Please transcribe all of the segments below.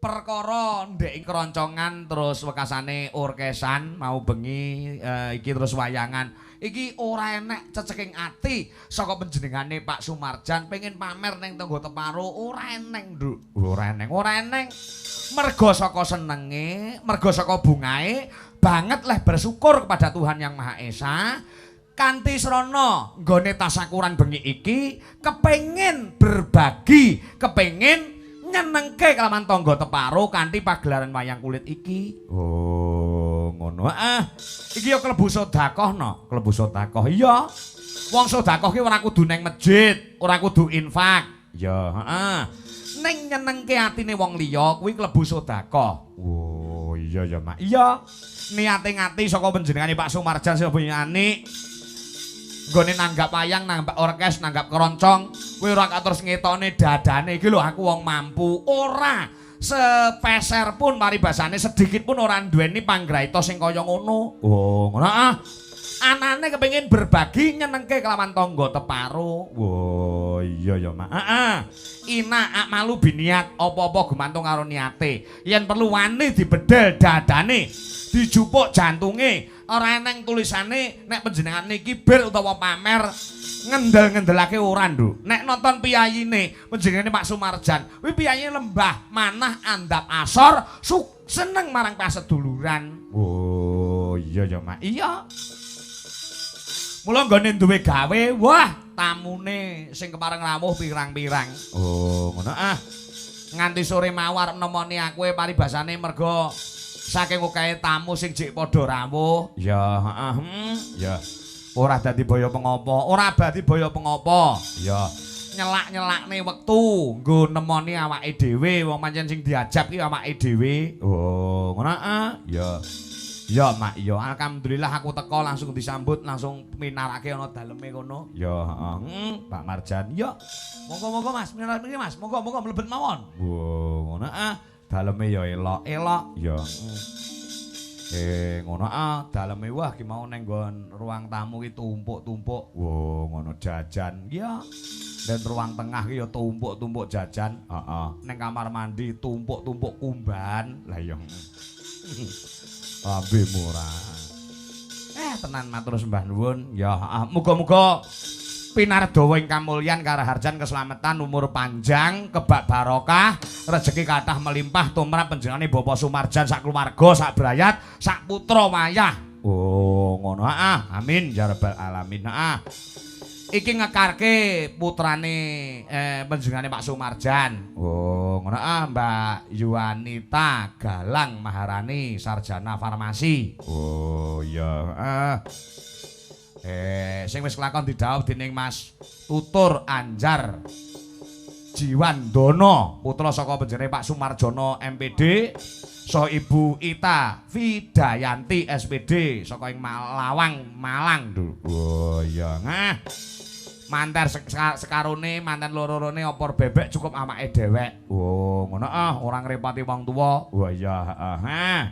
perkara ndek keroncongan terus wekasane orkesan mau bengi iki terus wayangan iki ora enek ceceking ati saka panjenengane Pak Sumarjan pengen pamer ning Tenggo Teparo ora eneng Nduk ora eneng mergo saka senenge mergo saka bungae banget leh bersyukur kepada Tuhan Yang Maha Esa kanthi srana nggone tasakuran bengi iki kepengin berbagi kepengin nyenengke kelawan Tangga Teparo kanthi pagelaran wayang kulit iki. Oh, ngono. Iki ya klebu sedekah no, klebu sedekah. Iya. Wong sedekah ki ora kudu nang masjid, ora kudu infak. Ya, heeh. Ning nyenengke atine wong liya kuwi klebu sedekah. Oh, iya ya, Mak. Iya. Niate ngati saka panjenengane Pak Sumarjan Sebanyani. Nggone nanggap wayang, nanggap orkes, nanggap keroncong, kowe ora terus ngetone dadane iki lho aku wong mampu. Ora sepeser pun paribasane sedikit pun ora duweni panggraita sing kaya ngono. Oh, ngono Anane kepengin berbagi nyenengke kelawan Tangga Teparo. Oh, iya ya, Mak. Ina malu biniat apa-apa gumantung karo niate. Yen perlu wani dibedel dadane, dijupuk jantunge. Ora eneng tulisane nek panjenengan niki bir utawa pamer ngendel-ngendelake ora Nduk. Nek nonton piyayine panjenengane Pak Sumarjan, kuwi piyayine lembah manah andap asor seneng marang paseduluran. Oh, iya ya, Mak. Iya. Mula nggone duwe gawe, wah, tamune sing kepareng rawuh pirang-pirang. Oh, ngono Nganti sore mawar nemoni aku paribasane mergo saking akeh tamu sing jek padha rawuh. Ya, ya. Ora dadi baya pengapa, ora dadi baya pengapa. Ya. Nyelak-nyelakne wektu nggo nemoni awake dhewe, wong pancen sing diajab ki awake dhewe. Oh, ngono Ya. Ya, Mak, ya. Alhamdulillah aku teko langsung disambut, langsung minarake ana daleme kono. Ya, heeh. Pak Marjan. Ya. Monggo-monggo Mas, minarake Mas. Monggo-monggo mlebet mawon. Wo, ngono daleme ya elok-elok ya. Ngono daleme wah ki mau ning nggon ruang tamu ki tumpuk-tumpuk. Wo ngono jajan ya. Dan ruang tengah ki ya tumpuk-tumpuk jajan. Heeh. Ning kamar mandi tumpuk-tumpuk kumban. Lah ya. Ambe murah. Tenan matur sembah nuwun. Ya, muga-muga pinardawa ing kamulyan karaharjan keselamatan umur panjang kebak barokah rezeki kathah melimpah tumrap panjenengane Bapak Sumarjan sak keluarga sak brayat sak putra wayah. Oh ngono amin ya rabbal alamin. Iki ngekarke putrane panjenengane Pak Sumarjan. Oh ngono Mbak Yuwanita Galang Maharani sarjana farmasi. Oh iya sing wis kelakon didhawuh dening Mas Tutur Anjar Jiwandono putra saka panjenengane Pak Sumarjono MPD saha Ibu Ita Vidayanti SPD saka ing Malawang Malang. Oh iya mantar sekarone mantan loro-lorone opor bebek cukup amake dhewek. Oh ngono ora ngrepoti wong tuwa. Oh iya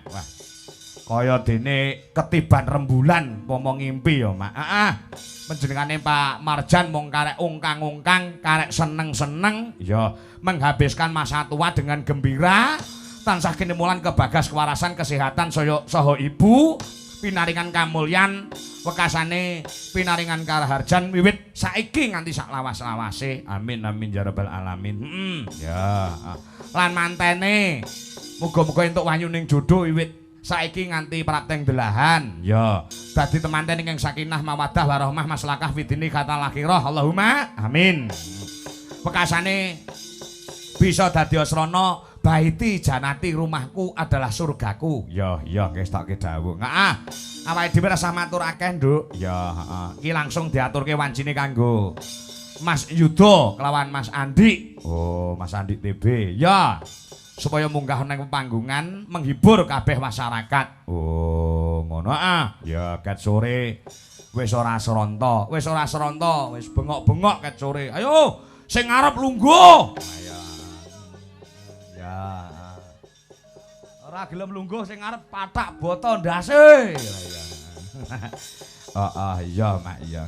wah kaya dene ketiban rembulan pomo ngimpi ya Mak. Panjenengane Pak Marjan mung karek ungkang-ungkang, karek seneng-seneng ya menghabiskan masa tua dengan gembira, tansah kinemulan kebagas kewarasan kesehatan saha ibu, pinaringan kamulyan, wekasane pinaringan karaharjan wiwit saiki nganti sak lawas-lawase. Amin amin ya rabbal alamin. Ya. Lan mantene muga-muga entuk wayuning jodoh wiwit saiki nganti prapteng delahan. Ya, dadi temanten ingkang sakinah mawaddah warahmah maslakah fidini kata lakhirah. Allahumma amin. Wekasane bisa dadi asrana baiti janati rumahku adalah surgaku. Ya, iya nggih stokke dawuh. Awake dhewe rasa matur akeh, Nduk. Ya, heeh. Iki langsung diaturke wancine kanggo Mas Yudo kelawan Mas Andi. Oh, Mas Andi TB. Ya. Supaya munggah nang panggungan menghibur kabeh masyarakat. Oh, ngono Ya, ket sore wis ora seronta, wis bengok-bengok ket sore. Ayo, sing ngarep lungguh. Ya. Ora gelem lungguh sing ngarep patak boto ndase. Iya, Mak, iya.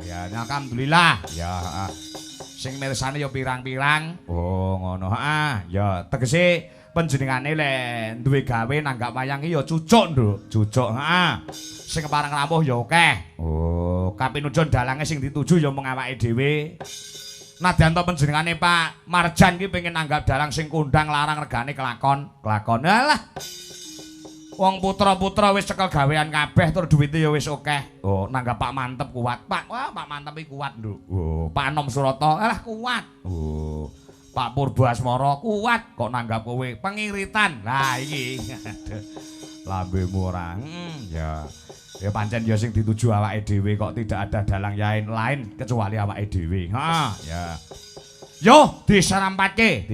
Ya, alhamdulillah. Ya, sing mirsani ya pirang-pirang. Oh ngono ya tegese panjenengane le duwe gawe nanggap wayang iki ya cucuk, Nduk. Cucuk, heeh. Sing pareng rawuh ya akeh. Oh, kapinujon dalange sing dituju ya mung awake dhewe. Nadyan to panjenengane Pak Marjan ki pengen nanggap dalang sing kondang larang regane kelakon. Kelakon. Alah. Wong putra-putra wis cekel gawean kabeh tur duwite ya wis akeh. Oh, nanggap Pak Mantep kuat. Pak, wah Pak Mantep iki kuat, Nduk. Oh, Pak Anom Surata alah kuat. Oh. Pak Purba Asmara kuat kok nanggap kowe pengiritan. Lah iki. Lambemu ora. Ya. Ya pancen ya sing dituju awake dhewe kok tidak ada dalang lain kecuali awake dhewe. Ha, ya. Yo diserampatke.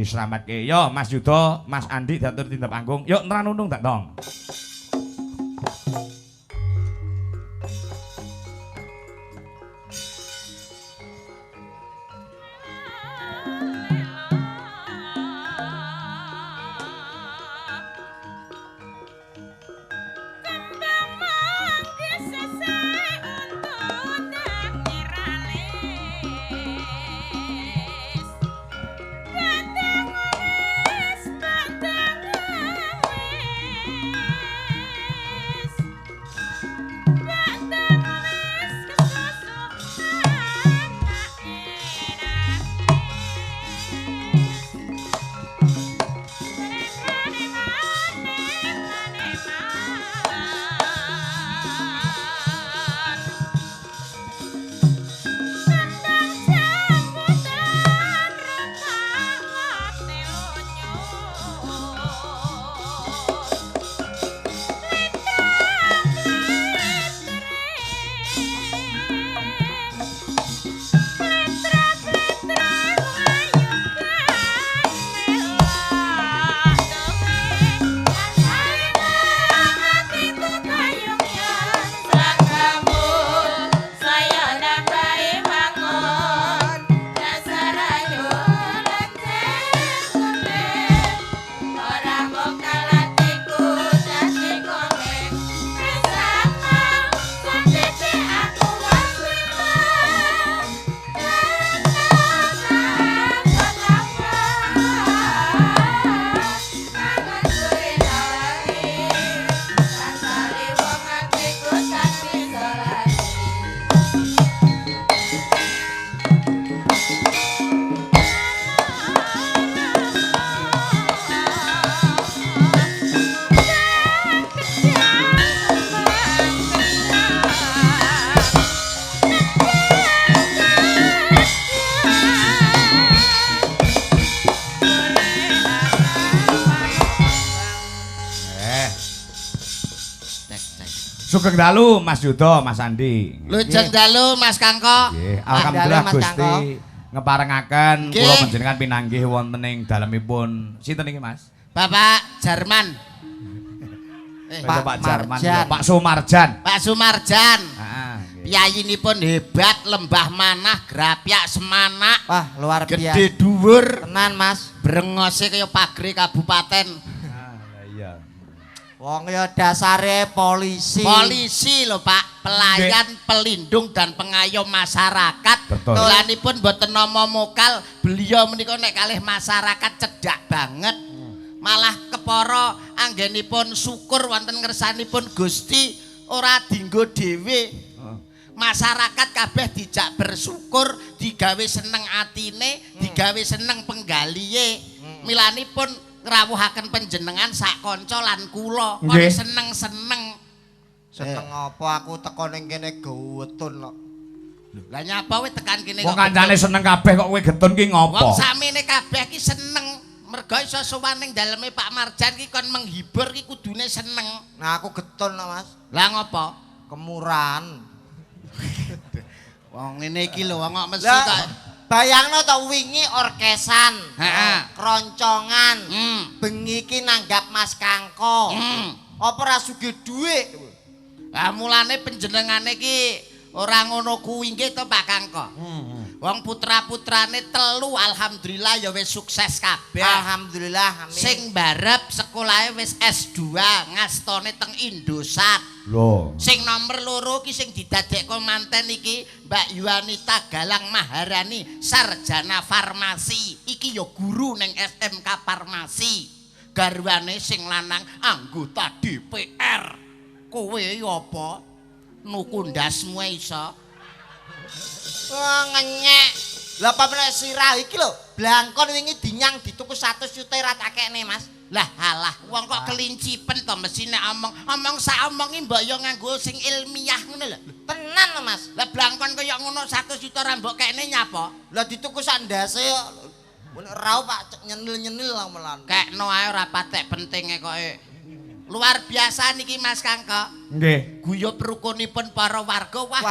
Yo Mas Yuda, Mas Andi diatur tindak panggung. Yo nranunung tak dong. Sugeng dalu Mas Yuda, Mas Andi. Lujeng dalu Mas Kangko. Nggih, alhamdulillah Gusti ngeparengaken kula panjenengan pinanggih wonten ing dalemipun sinten iki Mas? Bapak Jarman. Pak Jarman, Pak Sumarjan. Pak Sumarjan. Heeh. Piyayinipun hebat, lembah manah, grapyak semanak. Wah, luar biasa. Gede dhuwur. Tenan, Mas. Brengose kaya pagri kabupaten. Iya. Wong ya dasare polisi. Polisi lho Pak, pelayan, pelindung dan pengayom masyarakat. Betul. Tulanipun boten nama mokal, beliau menika nek kalih masyarakat cedak banget. Malah kepara anggenipun syukur wonten ngersanipun Gusti ora dienggo dhewe. Masyarakat kabeh dijak bersyukur, digawe seneng atine, digawe seneng penggalihe. Milanipun ngrawuhaken panjenengan sak kanca lan kula kon seneng-seneng. Seneng apa aku teko ning kene gewetun kok. Lah nyapa kowe tekan kene kok kancane seneng kabeh kok kowe getun ki ngopo? Wong samene kabeh ki seneng. Mergo iso sowan ning daleme Pak Marjan ki kon menghibur ki kudune seneng. Nah aku getun Mas. Lah ngopo? Kemurahan. Wong ngene iki lho wong kok mesti kok bayangno to wingi orkesan, keroncongan, bengi iki nanggap Mas Kangko. Apa ora sugih dhuwit? Lah mulane panjenengane ki ora ngono kuwi nggih to Pak Kangko. Wong putra-putrane telu alhamdulillah ya wis sukses kabeh. Alhamdulillah amin. Sing mbarep sekolahe wis S2 ngastone teng Indosat. Lho. Sing nomor loro ki sing didadekno manten iki Mbak Yuanita Galang Maharani sarjana farmasi. Iki ya guru ning SMK Farmasi. garwane sing lanang anggota DPR. Kowe apa? Nuku ndasmu iso. Wah, ngenyek. Lah apa meneh sirah iki lho, blangkon wingi dinyang dituku 100 juta ra tak kekne, Mas. Lah alah, wong kok kelincipen to mesine omong sak omongi mbok yo nganggo sing ilmiah ngono lho. Tenan lho, Mas. Lah blangkon kaya ngono 100 juta ra mbok kekne nyapa? Lah dituku sak ndase kok. Rau Pak nyenil-nyenil lah melan. Kekno ae ora patek pentinge koke. Luar biasa niki Mas Kangko. Nggih. Guyub rukunipun para warga wah.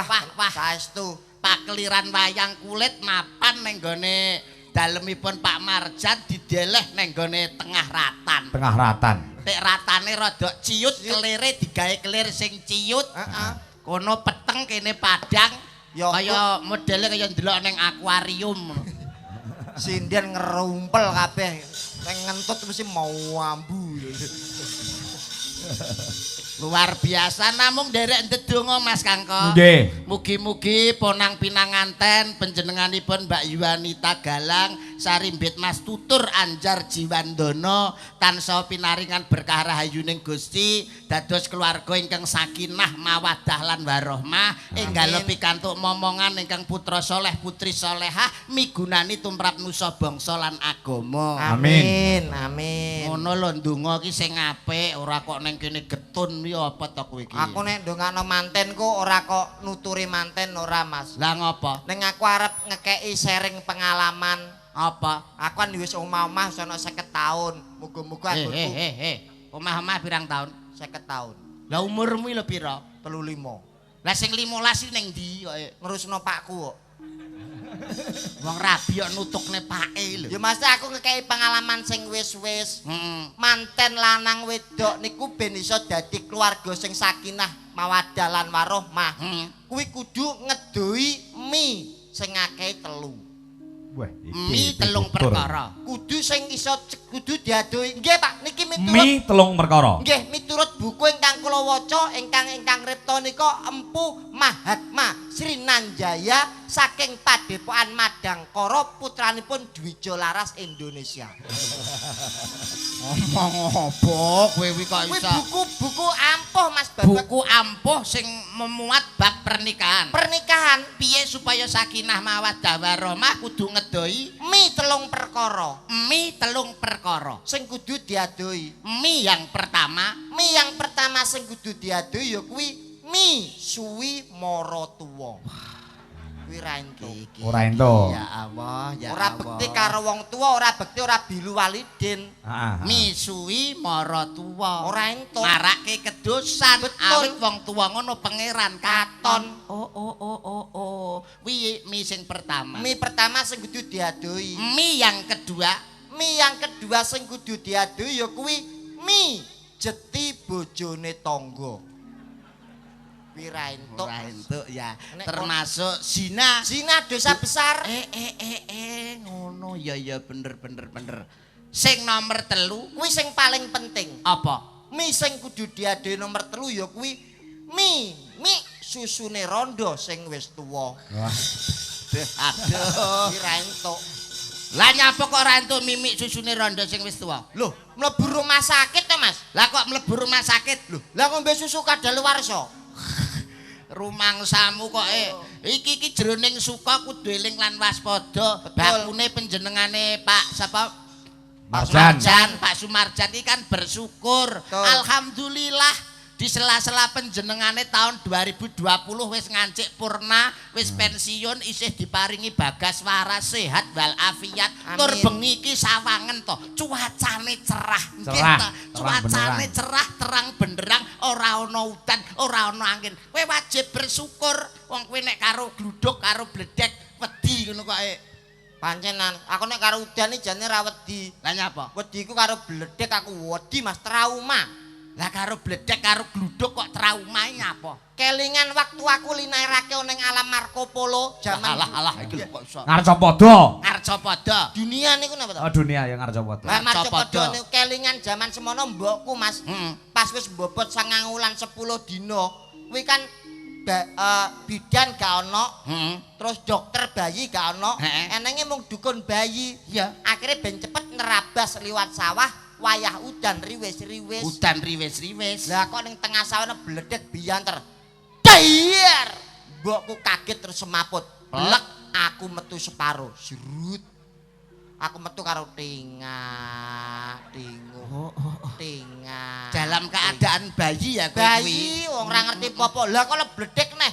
Saestu. Pakliran wayang kulit mapan ning gone dalemipun Pak Marjan dideleh ning gone tengah ratan. Tengah ratan. Tek ratane rada ciut, kelire digawe kelir sing ciut. Heeh. Kono peteng kene padang. Ya, Kaya modele kaya ndelok ning akuarium. Sinden ngerumpel kabeh. Ning ngentut mesti mau ambu. Luar biasa namung nderek ndedonga Mas Kangko. Nggih. Mugi-mugi ponang pinanganten panjenenganipun Mbak Yuwanita Galang sarimbit Mas Tutur Anjar Jiwandono tansah pinaringan berkah rahayuning Gusti dados keluarga ingkang sakinah mawaddah lan warahmah enggal pikantuk momongan ingkang putra saleh putri salehah migunani tumrap nusa bangsa lan agama. Amin. Amin. Ngono lho ndonga ki sing apik ora kok ning kene getun ya apa to kowe iki. Aku nek ndongakno mantenku ora kok nuturi manten ora, Mas. Lah ngopo? Ning aku arep ngekeki sharing pengalaman. Apa? Aku kan wis omah-omah wis ana 50 taun. Muga-muga anggurku Omah-omah pirang taun? 50 taun. Lah umurmu lho pira? 35. Lah sing 15 iki ning ndi kok? Ngerusno pakku kok. Wong rabi kok nutukne pake lho. Ya Mas aku ngekeki pengalaman sing wis-wis. Manten lanang wedok niku ben iso dadi keluarga sing sakinah mawaddah lan warahmah. Kuwi kudu ngedoi mie sing akeh 3. Wah, Mi telung perkara. Kudu sing iso kudu diadoi. Nggih Pak, niki miturut Mi telung perkara. nggih miturut buku ingkang kula waca ingkang ripta nika Empu Mahatma Sri Nanjaya saking Padepokan Madangkara putranipun Dwija Laras Indonesia. Omong apa kowe iki kok Kuwi iso? buku ampuh Mas Babak. Buku ampuh sing memuat bab pernikahan. Pernikahan Piye supaya sakinah mawaddah warahmah kudu ngedoi mi 3 perkara mi telung perkara. sing kudu diadoi. Mi yang pertama Mi yang pertama sing kudu diadoi ya kuwi mi suwi mara tuwa. Kuwi ra entuk. Ora entuk. Ya Allah, ya Ora Allah. bekti karo wong tuwa, ora bekti ora bilu walidin. Heeh. Misuwi mara tuwa. Ora entuk. Marake kedosan Betul. awit wong tuwa ngono pangeran katon. Oh. Wi mi sing pertama. Mi pertama sing kudu diadoi. Mi yang kedua, Mi yang kedua sing kudu diadoi ya kuwi mi jeti bojone tangga. Kuwi ra entuk. ora entuk ya. Nek Termasuk zina. Zina dosa besar. Ngono ya bener. Sing nomor 3 Kuwi sing paling penting. apa? Mi sing kudu diadoi nomor 3 ya kuwi mi susune rondo sing wis tuwa. Aduh. Kuwi ra entuk. Lah nyapa kok ora entuk mimik susune rondo sing wis tuwa? Loh, mlebu rumah sakit to, Mas? Lah kok mlebu rumah sakit lho. Lah ngombe susu kadaluwarsa. Rumangsamu kok iki jroning suka kudu eling lan waspada. Bakune panjenengane Pak sapa? Marjan. Pak Sumarjan iki kan bersyukur. Betul. Alhamdulillah di sela-sela panjenengane tahun 2020 wis ngancik purna, wis pensiun isih diparingi bagas waras sehat wal afiat. Tur Amin. bengi iki sawangen to, cuacane cerah. Nggih Cerah, to, terang cuacane benderang. cerah, terang benderang, ora ana udan, ora ana angin. Kowe wajib bersyukur. Wong kowe nek karo gluduk karo bledek wedi ngono kok. Pancenan, aku nek karo udan iki jane ra wedi. Lah nyapa? Wediku karo bledek aku wedi Mas trauma. Lah karo bledek karo gluduk kok trauma nyapa? Kelingan waktu aku linairake ning alam Marco Polo jaman Alah iki lho kok iso. Ngarcapada. Arcapada. dunia niku napa to? Oh, dunia yang ngarcapada. Lah Marco Ngarcapada. Polo niku kelingan jaman semono mbokku Mas. Pas wis mbobot 9 wulan 10 dina. Kuwi kan bidan gak ono. Terus dokter bayi gak ono. Heeh. Enenge mung dukun bayi. Iya. Akhirnya ben cepet nerabas liwat sawah wayah udan riwis-riwis. Udan riwis-riwis. Lah kok ning tengah sawane bledek biyanter. Dayar. Mbokku kaget terus semaput. Blek aku metu separo. Srut. Aku metu karo tingak, tingu. Tingak. Dalam keadaan bayi ya kowe bayi wong ora ngerti apa. Lah kok bledek neh.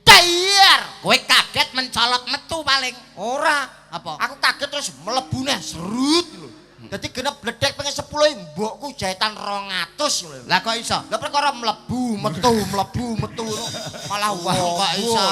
Dayar. Kowe kaget mencolot metu paling. Ora. Apa? Aku kaget terus mlebu neh serut lho. Dadi genep bledek pengen 10 mbokku jahitan 200 lho. Lah kok iso? Lah perkara mlebu metu malah Wah kok iso?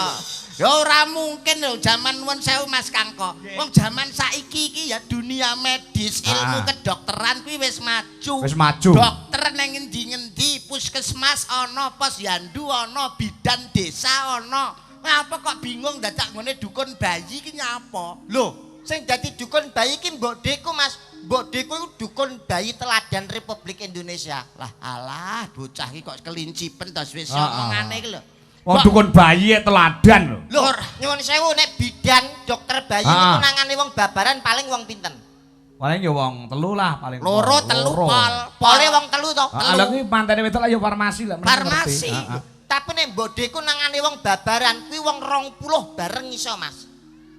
Ya ora mungkin lho jaman nuwun sewu Mas Kangko. Wong jaman saiki iki ya dunia medis, ilmu kedokteran kuwi wis maju. Wis maju. Dokter ning endi-endi, puskesmas ana, posyandu ana, bidan desa ana. Ngapa kok bingung dadak ngene dukun bayi iki nyapa? Lho, sing dadi dukun bayi iki Mbok Deku Mas. Mbok Deku iku dukun bayi teladan Republik Indonesia. Lah alah bocah iki kok kelincipen to wis omongane iki lho. Wong dukun bayi teladan lho. Lho, nyuwun sewu nek bidan dokter bayi niku nangani wong babaran paling wong pinten? Paling ya wong telu lah paling. Loro telu pol. Pole wong telu to. Lah kuwi mantene wedok lah ya farmasi lah. Farmasi. Tapi nek Mbok Deku nangani wong babaran kuwi wong 20 bareng iso Mas.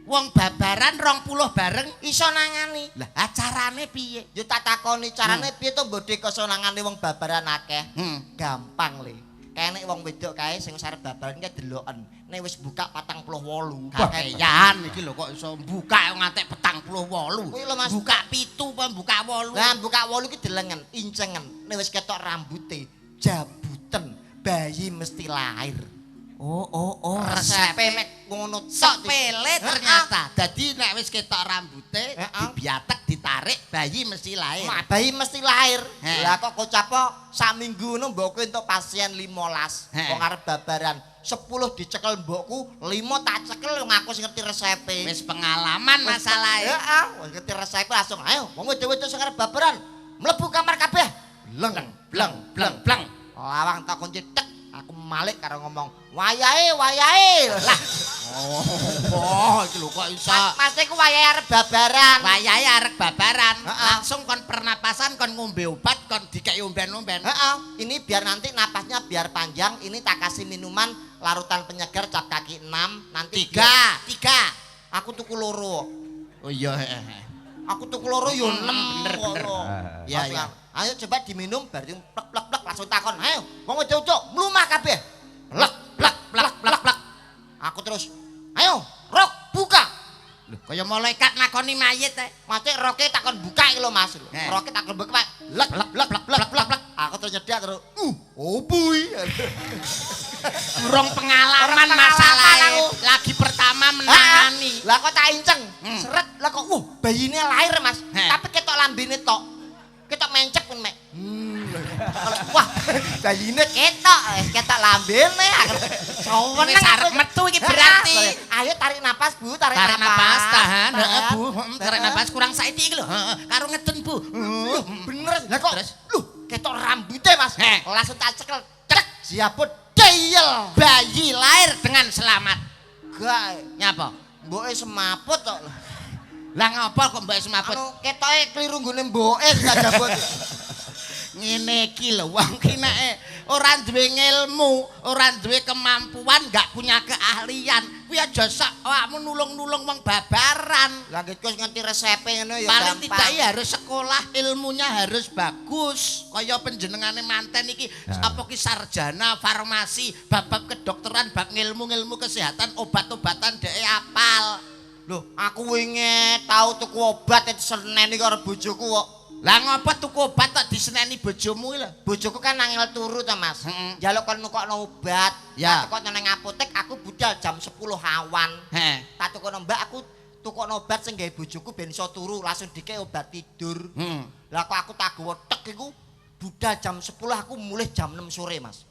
Wong babaran 20 bareng Iso nangani. lah acarane piye? Yo tak takoni carane piye to Mbok Deku iso nangani wong babaran akeh? Gampang le. Kene wong wedok kae sing arep babaran ki deloken. Nek wis buka 48. Kakeyan iki lho kok iso buka ngantek 48. Kuwi lho Mas. Buka 7 apa buka 8? Lah buka 8 ki delengen, incengen. Nek wis ketok rambute, jabuten, bayi mesti lahir. Oh, Resepe mek ngono sepele ternyata. Dadi nek wis ketok rambute, dibiatek, ditarik, bayi mesti lahir. Mak bayi mesti lahir. He. Lah kok kocapo sak minggu ngono mbokku entuk pasien 15. He. Wong arep babaran. 10 dicekel mbokku, 5 tak cekel ngaku sing ngerti resepe. Wis pengalaman masalahe. Heeh, wis ngerti resepe langsung ayo wong wedok-wedok sing arep babaran mlebu kamar kabeh. Bleng, bleng, bleng, bleng. Lawang tak kunci tek. Aku malik karo ngomong, wayahe. Lah, Oh, iki lho kok iso. Mas iku wayahe arep babaran. Wayahe arek babaran, langsung kon pernapasan, kon ngombe obat, kon dikeki omben-omben. Heeh, ini biar nanti napasnya biar panjang, ini tak kasih minuman larutan penyegar cap kaki 6, nanti 3. Aku tuku loro. Oh iya, Aku tuku loro yo 6 bener. Iya, Iya, iya. Ayo coba diminum berarti plek langsung takon. Ayo, wong wedok mlumah kabeh. Plek. Aku terus, ayo, rok buka. Lho, kaya malaikat nakoni mayit teh. Macek roke takon buka iki lho Mas. Roke takon buka, Pak. Lek. Aku terus nyedak terus, opui. Durung pengalaman masalahnya. Lagi pertama menangani. Lah kok tak inceng. Seret, lah kok bayine lahir Mas. Tapi ketok lambene tok. Ketok mencep pun mek. Wah, bayine ketok lambene. Wis arep metu iki berarti. Ayo tarik napas Bu, Tarik napas, tahan. Heeh, Bu. Tarik napas kurang saiki iki lho. Karo ngeden, Bu. Bener. Lah kok Terus? ketok rambutnya Mas. He. Langsung tak cekel. Cek, siaput. Deyel. Bayi lahir dengan selamat. Gak, Nyapa? mboke semaput kok. Lah ngapa kok mbak semaput? Anu ketoke kliru nggone mboke kadabut. Ngene iki lho wong ki nek ora duwe ilmu, ora duwe kemampuan, gak punya keahlian. Kuwi aja sak awakmu nulung-nulung wong babaran. Lah gitu ngerti resepe ngono ya Paling gampang. tidak ya harus sekolah, ilmunya harus bagus. Kaya penjenengane manten iki apa ki sarjana farmasi, bab kedokteran, bab ilmu kesehatan, obat-obatan dhek apal. Loh, aku wingi tau tuku obat diseneni karo bojoku kok. Lah ngapa tuku obat kok diseneni bojomu lho? Bojoku kan nangil turu ta, Mas. Heeh. Njaluk kon nukokno obat. Ya. Tak tukokno nang apotek aku budal jam 10 awan. He. Tak tukokno Mbak aku tukokno obat sing gawe bojoku ben iso turu langsung dikek obat tidur. Lah kok aku tak gawa tek iku budal jam 10 aku mulih jam 6 sore, Mas.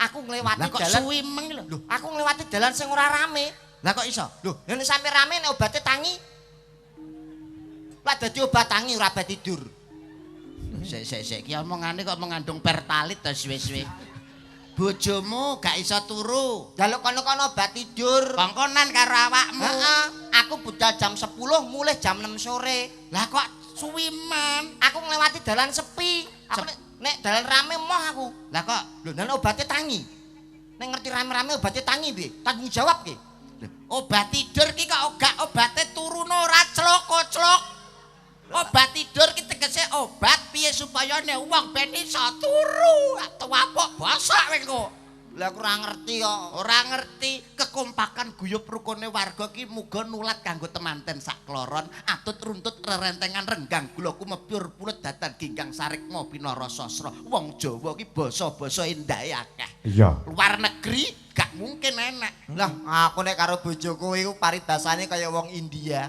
Aku nglewati Lah kok dalan. suwi meng lho. Loh, aku nglewati dalan sing ora rame. Lah kok iso? Loh, nek sampe rame nek obate tangi. Lah dadi obat tangi ora obat tidur. Sik iki omongane kok mengandung pertalit to suwe-suwe. Bojomu gak iso turu. Njaluk kono-kono obat tidur. Kongkonan karo awakmu. Heeh, aku budal jam 10 mulih jam 6 sore. Lah kok Suwiman. Aku nglewati dalan sepi. Aku nek dalan rame moh aku. Lah kok Lho, nang obatnya tangi. Nek ngerti rame-rame obatnya tangi piye? Tanggung jawab ki. obat tidur ki kok gak obate turun ora clok-clok. Obat tidur ki tegese obat piye supaya nek wong ben iso turu atau apok bosok kowe engko. Lah aku ora ngerti kok. Ora ngerti kekompakan guyub rukune warga ki muga nulat kanggo temanten sak kloron atut runtut rerentengan renggang gula kumepur pulut datan ginggang sarik mopinara sasra. Wong Jawa ki basa-basa endahe akeh. Iya. Luar negeri gak mungkin enak. Lah aku nek karo bojoku iku paridasane kaya wong India.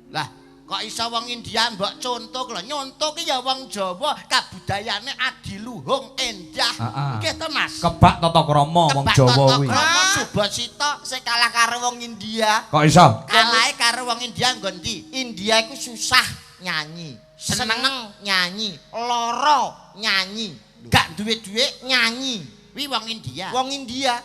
Lah kok iso wong India mbok contoh lho nyontoh ki ya wong Jawa kabudayane adiluhung endah. Nggih to Mas. Kebak tata krama wong Jawa kuwi. Krama Subasita Sing kalah karo wong India. Kok iso? kalahe karo wong India nggon ndi? India iku susah nyanyi, seneng nyanyi, lara nyanyi, Gak duwe dhuwit nyanyi. wi wong India. Wong India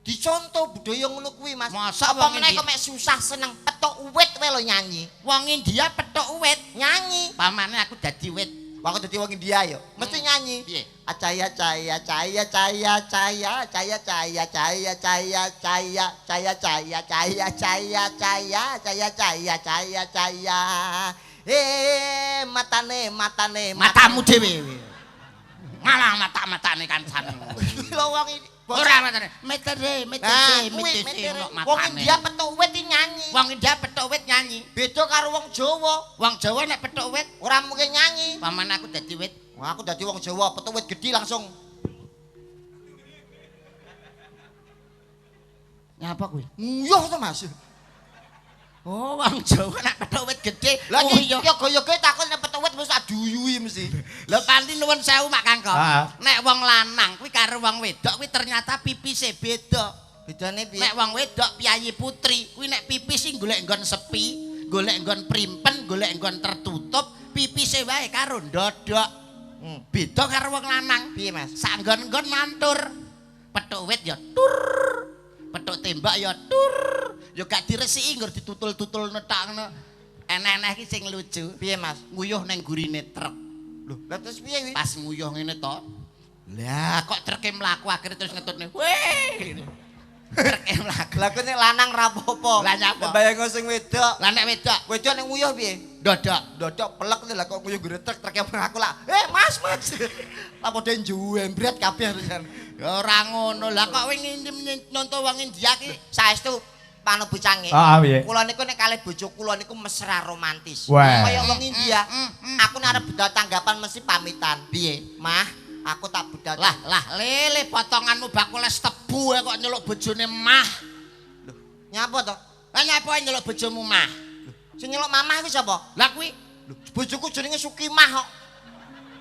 dicontoh budaya ngono kuwi Mas. Masa apa wong meneh India? kok mek susah seneng petok uwit wae lho nyanyi. Wong India petok uwit. Nyanyi. Pamane aku dadi wit. Waktu dadi wong India yo, mesti nyanyi. Piye? Acaya caya caya caya caya caya caya caya caya caya caya caya caya caya caya caya caya caya caya. Matane matane Matamu dhewe. Malah mata-matane kancan. lho wong ini. Ora matane. Metere, Nah, metere, kuwi metere metere. matane. Wong India petuk wit iki nyanyi. Wong India petok wit nyanyi. Beda karo wong Jawa, Wong Jawa nek petok wit, ora mungkin nyanyi. pamane aku dadi wit. Wah, aku dadi wong Jawa, petuk wit gedhi langsung. Nyapa kuwi? Nguyuh to Mas. Oh, wong Jawa nek petok wit gedhe. Lah Oh iki iya. yo goyoke takon nek petuk wit mesti aduyui mesti. Lho panti nuwun sewu Mak Kangkong. Ah. Nek wong lanang kuwi karo wong wedok kuwi ternyata pipise beda. Bedane piye? Nek wong wedok piyayi putri kuwi nek pipis sing golek nggon sepi, golek nggon primpen, golek nggon tertutup, pipise wae karo ndodok. Beda karo wong lanang. Piye Mas? Sak nggon-nggon mantur. Petuk wit ya tur. Petuk tembak ya tur. Ya gak diresiki nggur ditutul-tutul netak ngono. Enek-enek iki sing lucu. Piye Mas? Nguyuh ning gurine truk. Lho, lah terus piye kuwi? Pas nguyuh ngene to. Lah kok treke mlaku akhire terus ngetutne. Weh. Treke mlaku. Lah kok nek lanang ra apa-apa. Lah nyapa? Bayang sing wedok. Lah nek wedok Wedok nek nguyuh piye? dodok. Dodok pelek lah kok nguyuh gure trek aku lah. Mas, Mas. Lah padha njembret kabeh kan. Ya ora ngono. Lah kok wingi nyontoh wong India ki Saestu panu bocange. Piye? Kula niku nek kalih bojo kula niku mesra romantis. Wah. Kaya wong India. Aku nek arep budal tanggapan mesti pamitan. piye? Mah, aku tak budal. Lah lele potonganmu bakule tebu kok nyeluk bojone mah. Nyapa to? Lah nyapa nyeluk bojomu mah? Sing nyeluk mamah iki sapa? Lah kuwi Bojoku jenenge Sukimah kok.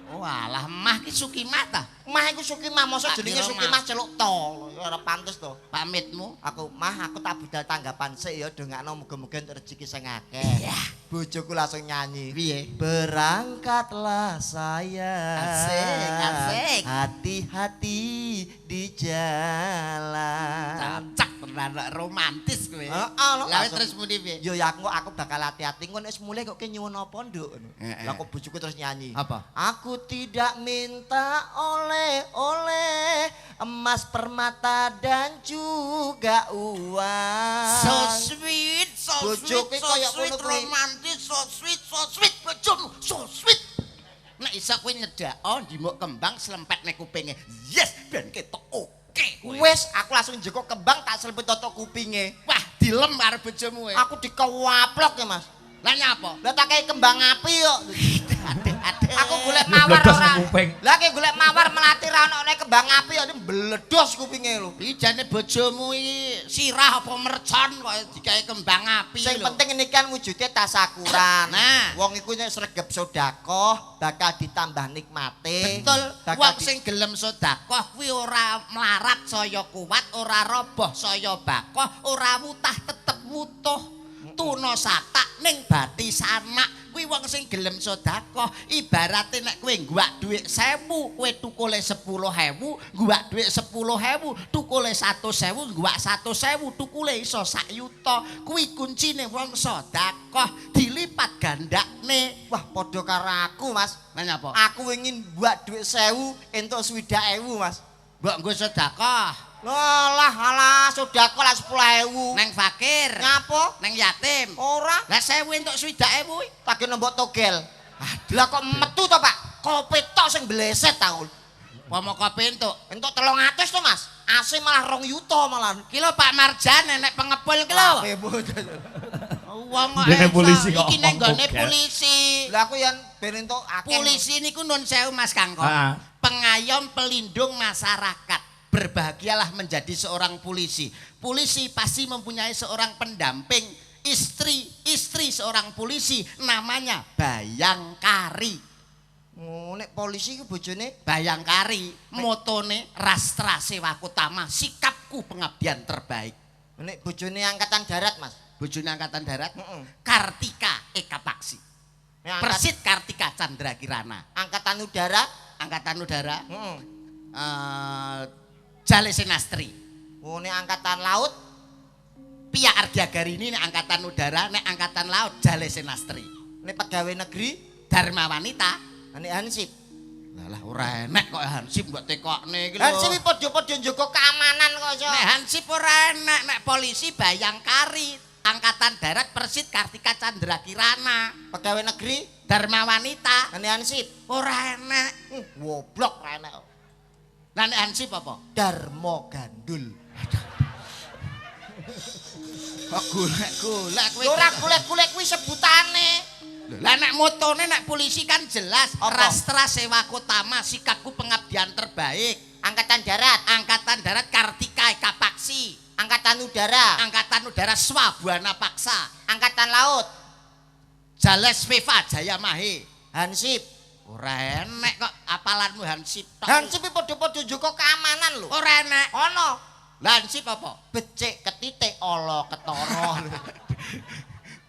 oh alah mah ki Sukimah ta? Mah iku Sukimah, mosok Tak jenenge kira Sukimah celuk to. Ora pantes to. Pamitmu. Aku tak budal tanggapan sik ya dongakno muga-muga entuk rezeki sing akeh. Bojoku langsung nyanyi. Piye? Berangkatlah sayang. Asik, asik. Hati-hati di jalan. Cocok tenan romantis kowe. Heeh, lho, Lah langsung. terus muni piye? Yo ya aku bakal hati-hati engko nek wis mulai kok nyuwun apa nduk. Heeh. Lah kok bojoku terus nyanyi. Apa? Aku tidak minta oleh-oleh emas permata dan juga uang. So sweet, so Bojoku sweet, so kaya sweet, ngono kuwi. romantis, so sweet, bojomu, so sweet. Nek iso kowe nyedak, oh ndimuk kembang slempet nek kupinge. Yes, ben ketok oke kowe. Wes aku langsung njekok kembang tak selempet toto kupinge. Wah, dilem karo bojomu kowe. Aku dikewaplok ya Mas. Lah nyapa? Lah tak kei kembang api kok. Adik-adik. Aku golek mawar Meledos ora. ning kuping. Lah ki golek mawar melati ra ono nek kembang api kok mbledos kupinge lho. Iki jane bojomu iki sirah apa mercon kok digawe kembang api Sing lho. penting ini kan wujude tasakuran. Nah. Wong iku nek sregep sedekah bakal ditambah nikmate. Betul, Bakal wong sing gelem sedekah kuwi ora melarat saya kuat, ora roboh saya bakoh, ora wutah tetep wutuh. Tuna satak ning bati sanak kuwi wong sing gelem sedekah. Ibarate nek kowe ngguwak dhuwit 1000, kowe tukule 10.000, ngguwak dhuwit 10.000, tukule 100.000, ngguwak 100.000, tukule iso 1 yuta. Kuwi kuncine wong sedekah, dilipat gandakne. Wah, padha karo aku, Mas. Lah nyapa? Aku ingin buat duit 1000 entuk 60.000, Mas. Mbok nggo sedekah. Lah, alah, sedekah lah 10.000. Neng fakir. Ngapa? Neng yatim. Ora, Lah 1000 entuk 60.000 kuwi. lagi nembok togel. Lah kok metu to, Pak? Kopi tok sing bleset ta. Pomo kopi entuk. Entuk 300 to, Mas. AC malah 2 yuta malah. Ki lho Pak Marjan enek pengepul ki lho. Wong kok Dene iso. polisi kok Iki ning ngomong gone togel. polisi. Lah aku yang ben entuk akeh. Polisi niku nun sewu Mas Kangkong. Heeh. Pengayom pelindung masyarakat. Berbahagialah menjadi seorang polisi. Polisi pasti mempunyai seorang pendamping, istri seorang polisi namanya Bayangkari. Oh, nek polisi ku bojone Bayangkari, motone Rastra Sewaku Tama, sikapku pengabdian terbaik. nek bojone angkatan darat, Mas. Bojone Angkatan Darat, Heeh. Kartika Eka Paksi. Nek Persit Kartika Chandra Kirana. angkatan udara, Angkatan Udara, heeh. Jale Senastri. Oh, nek angkatan laut, Pia Ardiagarini nek Angkatan Udara, nek Angkatan Laut Jale Senastri. nek pegawai negeri, Dharma Wanita. nek hansip. Lah ora enek kok Hansip mbok tekokne iki lho. Hansip iki padha-padha njaga keamanan kok, Cok. Nek Hansip ora enek, nek polisi Bayangkari, Angkatan Darat Persit Kartika Chandra Kirana, Pegawai negeri, Dharma Wanita. nek hansip. Ora enek. Goblok ra enek. Lah nek Hansip apa? Darmo Gandul. Kok golek-golek kowe. Ora golek-golek kuwi sebutane. Lah nek motone nek polisi kan jelas Apa? Rastra Sewaku Tama, sikapku pengabdian terbaik. Angkatan darat, Angkatan Darat Kartika Eka Paksi, angkatan udara, Angkatan Udara Swabwana Paksa, angkatan laut, Jales Viva Jaya Mahe. hansip. Ora enek kok apalanmu Hansip tok. Hansip iki padha-padha njaga keamanan lho. Ora enek. Ono Lah Hansip apa? becik ketitik ala ketara.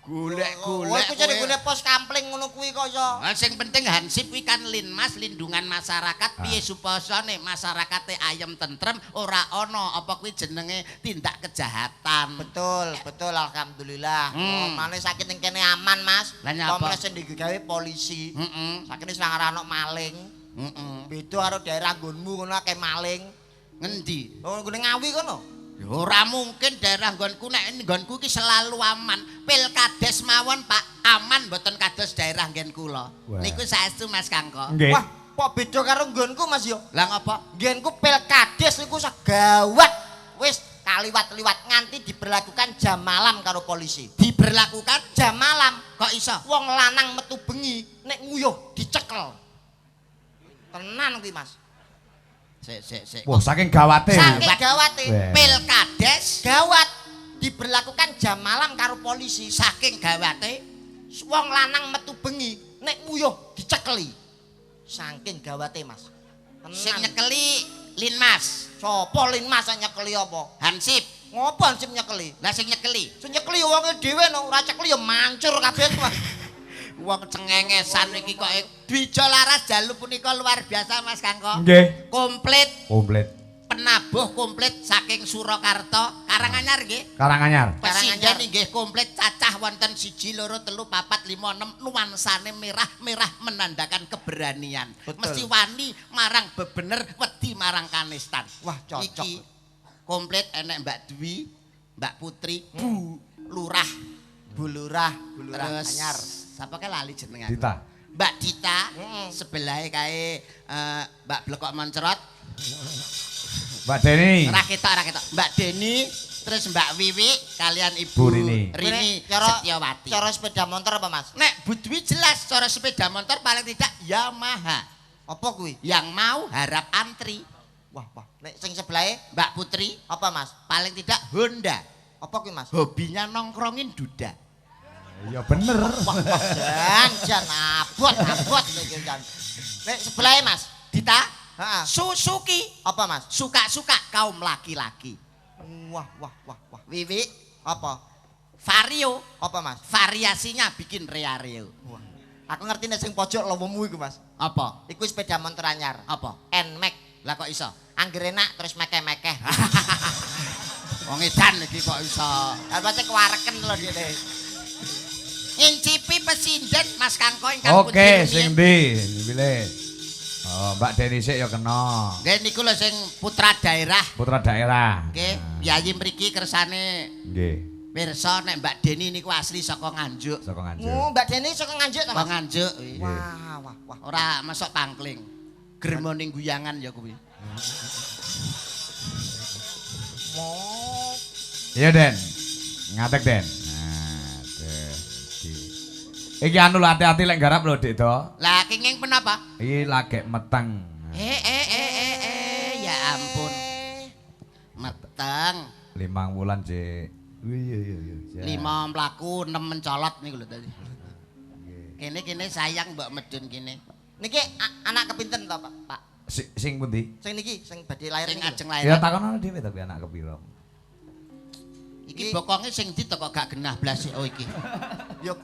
Golek-golek. Kowe cari gune pos kampling ngono kuwi kok iso. Nah, sing penting Hansip kuwi kan Linmas, lindungan masyarakat, piye supasane masyarakate ayem tentrem, ora ana apa kuwi jenenge tindak kejahatan. Betul, betul alhamdulillah. Oh, Hmm. mane sakit ning kene aman, Mas. Lah nyapa? Kompleks sing digawe polisi. Heeh. Sakit wis ora ana maling. Heeh. Beda karo daerah nggonmu ngono akeh maling. Ngendi? Oh, ngene Ngawi kono. Ya ora mungkin daerah nggonku nek nggonku iki selalu aman. Pilkades mawon Pak, aman mboten kados daerah nggen kula. Wah. Niku saestu Mas Kangko. Nggih. Wah, kok beda karo nggonku, Mas yo. Lah ngapa? Nggenku pilkades niku segawat. Wis kaliwat-liwat nganti diberlakukan jam malam karo polisi. Diberlakukan Jam malam kok iso? wong lanang metu bengi nek nguyuh dicekel. Tenan kuwi, Mas. Sik. Wah, saking gawate. Saking gawate. Weh. Pilkades Gawat diberlakukan jam malam karo polisi. saking gawate Wong lanang metu bengi nek nguyuh dicekeli. Saking gawate, Mas. sing Tenan. nyekeli Linmas, Sopo Linmas sing nyekeli apa? Hansip. Ngopo sing nyekeli? Lah sing nyekeli Sing nyekeli wonge dhewe no, ora cekeli ya mancur kabeh, Mas. wong cengengesan iki kok Dwija Laras Jalu punika luar biasa Mas Kangko. Nggih. Komplit Komplit. penabuh komplit saking Surakarta, Karanganyar nggih. Karanganyar. Presiden nggih komplit cacah wonten 1 2 3 4 5 6 nuansane merah menandakan keberanian. Betul. Mesti wani marang bebener, wedi marang kanistan. Wah, cocok. Iki komplit enek Mbak Dwi, Mbak Putri, Bu Lurah, Bulurah terus anyar. sapa kae lali jenengan? Dita. Mbak Dita, Heeh. sebelahe kae Mbak Blekok Moncrot. Mbak Deni. Ora ketok. Mbak Deni, terus Mbak Wiwi kalian Ibu Bu Rini. Rini Cara- Setiawati. Cara sepeda motor apa, Mas? Nek Bu Dwi jelas cara sepeda motor paling tidak Yamaha. Apa kuwi? Yang mau harap antri. Wah. Nek sing sebelahe Mbak Putri apa, Mas? paling tidak Honda. Apa kuwi, Mas? Hobinya nongkrongin duda. Iya bener. Jan abot iki jan. Nek sebelahe, Mas. Dita, Heeh. Suzuki Apa, Mas? suka-suka kaum laki-laki. Wah. Wiwi, Apa? Vario, Apa, Mas? variasinya bikin Rea-Reo. Wah. Aku ngerti nek sing pojok lowemu iku, Mas. Apa? Iku sepeda motor anyar. Apa? Nmax. Lah kok iso? Angger enak terus mekeh-mekeh. Wong edan iki kok iso. Lah pasti kewareken lho dene. Ngincipi pesinden Mas Kangko ingkang pundi. Oke, sing ndi? Pilih. Oh, Mbak Deni sik ya kena. Nggih niku lho sing putra daerah. Putra daerah. Nggih, yayi mriki kersane Nggih. pirsa nek Mbak Deni niku asli saka Nganjuk. Saka Nganjuk. Oh, Mbak Deni saka Nganjuk ta, Saka Mas? Nganjuk. Wah. Ora masuk pangkling. Germoning guyangan ya kuwi. Iya, Den. Ngatek, Den. Iki anu lho hati-hati lek garap lho, Dik Do. Lah kenging penapa? Iki lagi meteng. Ya ampun. Meteng. 5 wulan, Cik. Iya. 5 mlaku 6 mencolot niku lho tadi. Kene sayang mbok medun kene. Niki anak kepinten to, Pak? Sing pundi? Sing niki sing badhe lair Sing niki. ajeng Ya lair. takono dhewe tapi anak kepiro. Iki bokonge sing ndi to kok gak genah blas oh iki. Yo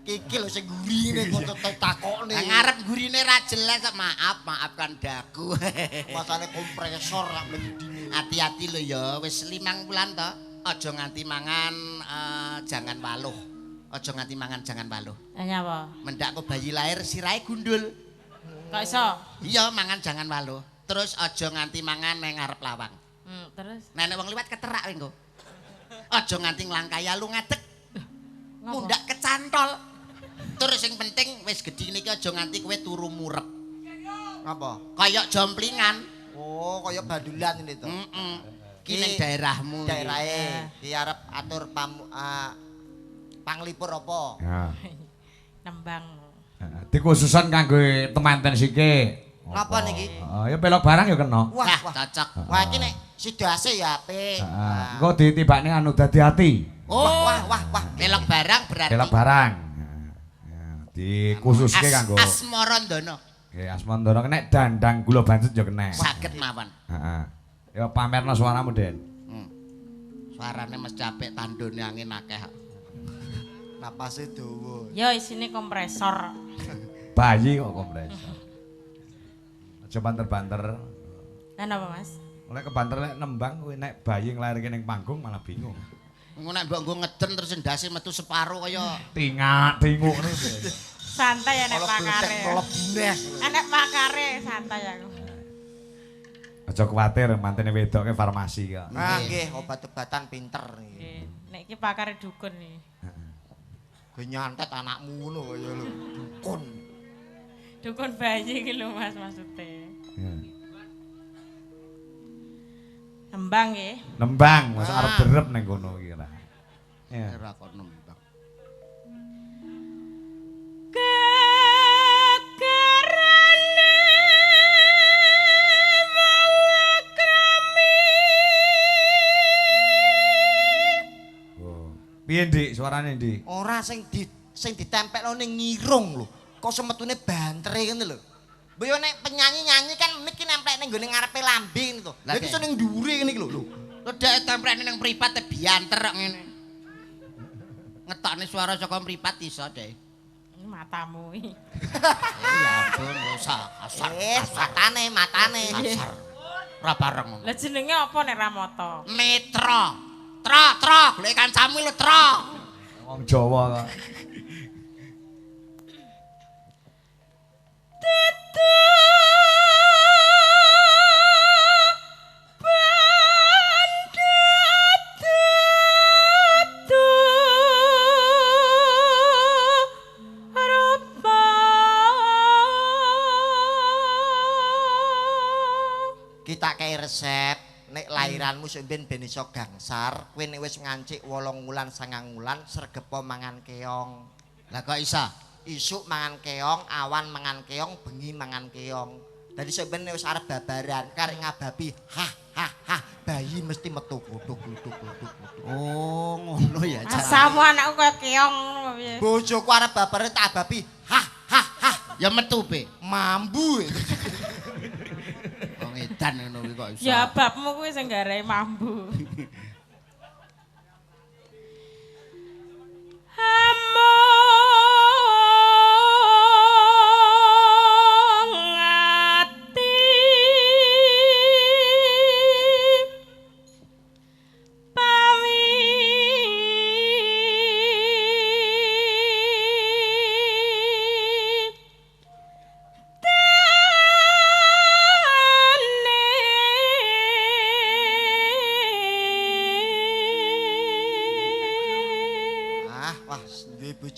iki lho sing gurine kok takokne. Ngarep gurine ra jelas maafkan daku. Masane kompresor lak mendine. Hati-hati lho ya wis 5 bulan to. Aja nganti mangan jangan waluh. Aja nganti mangan jangan waluh. Nyapa? Mendak kok bayi lahir sirahe gundul. Kok iso? Iya mangan jangan waluh. Terus aja nganti mangan nang ngarep lawang. Terus Nenek wong liwat keterak kowe engko. Aja nganti nglangkai alu ngadeg. Mundak kecantol. Terus sing penting wis gedhi niki aja nganti kowe turu murep. Apa? Kayak jomplingan. Oh, kaya bandulan ini to. Ki ning daerahmu. Daerahe iki arep atur panglipur apa? Ya. nembang. Dikhususan kanggo temanten sike. Napa niki? Ya belok barang ya kena. Wah, cocok. Wah, iki nek sidase ya apik. Engko ditibakne anu dadi ati. Wah. Belok barang berarti. Belok barang. Ya, dikhususke kanggo. Asmarandana. Nggih, Asmandana nek dandang gula bancut ya kena. Saged mawon. Heeh. Ya pamerno suaramu, Den. Suarane mesti apik tandone angin akeh. Napase dawa. Yo isine kompresor. Bayi kok kompresor. Aja banter-banter. Lah napa, Mas? Oleh kebanter lek nembang kuwi nek bayi nglairke ning panggung malah bingung. Engko nek mbok nggo ngeden terus ndase metu separo kaya Tinguk ngene. Santai ya nek pakare. Mlebuneh. Anek pakare santai aku. Aja kuwatir mantene wedoke farmasi kok. Ah nggih, obat-obatan pinter iki. Nggih, nek iki pakare dukun iki. Ge nyantet anakmu ngono kaya lho. Dukun. Dukun bayi iki lho Mas maksude. Ya. Nembang nggih. Nembang, masa arep derep ning kono iki ra. Ya. ora kok nembang. Kekerane wong akrami. Oh. Piye, Dik? Suarane, Dik? Ora sing ditempelno ning ngirung lho. Kok semetune bantere ngene lho. Mbok yo nek penyanyi-nyanyi kan mik ki nemplek ning gone ngarepe lambe ngene to. Lah iki iso ning dhuwure ngene iki lho. Lho dek templekne ning mripat te bianter kok ngene. Ngetokne suara saka mripat iso, Dek. Ini matamu iki. Ya ampun, usah asar. Matane. Asar. Ora bareng. Lah jenenge apa nek ra moto? Metro. Tro, golek kancamu lho, Tro. Wong Jawa kok. Kita kei resep nek lairanmu sok ben iso gangsar, kowe nek wis ngancik 8 wulan 9 wulan sregepo mangan keong. Lah kok iso? Isuk mangan keong, awan mangan keong, bengi mangan keong. Dadi sok ben nek wis arep babaran karek ngababi, bayi mesti metu gluduk. Oh, ngono ya cara. Asamu anakku kaya keong ngono piye? Bojoku arep babaran tak ababi, Ya metu be. mambu. Wong edan ngono kuwi kok iso. Ya bapmu kuwi sing garai mambu.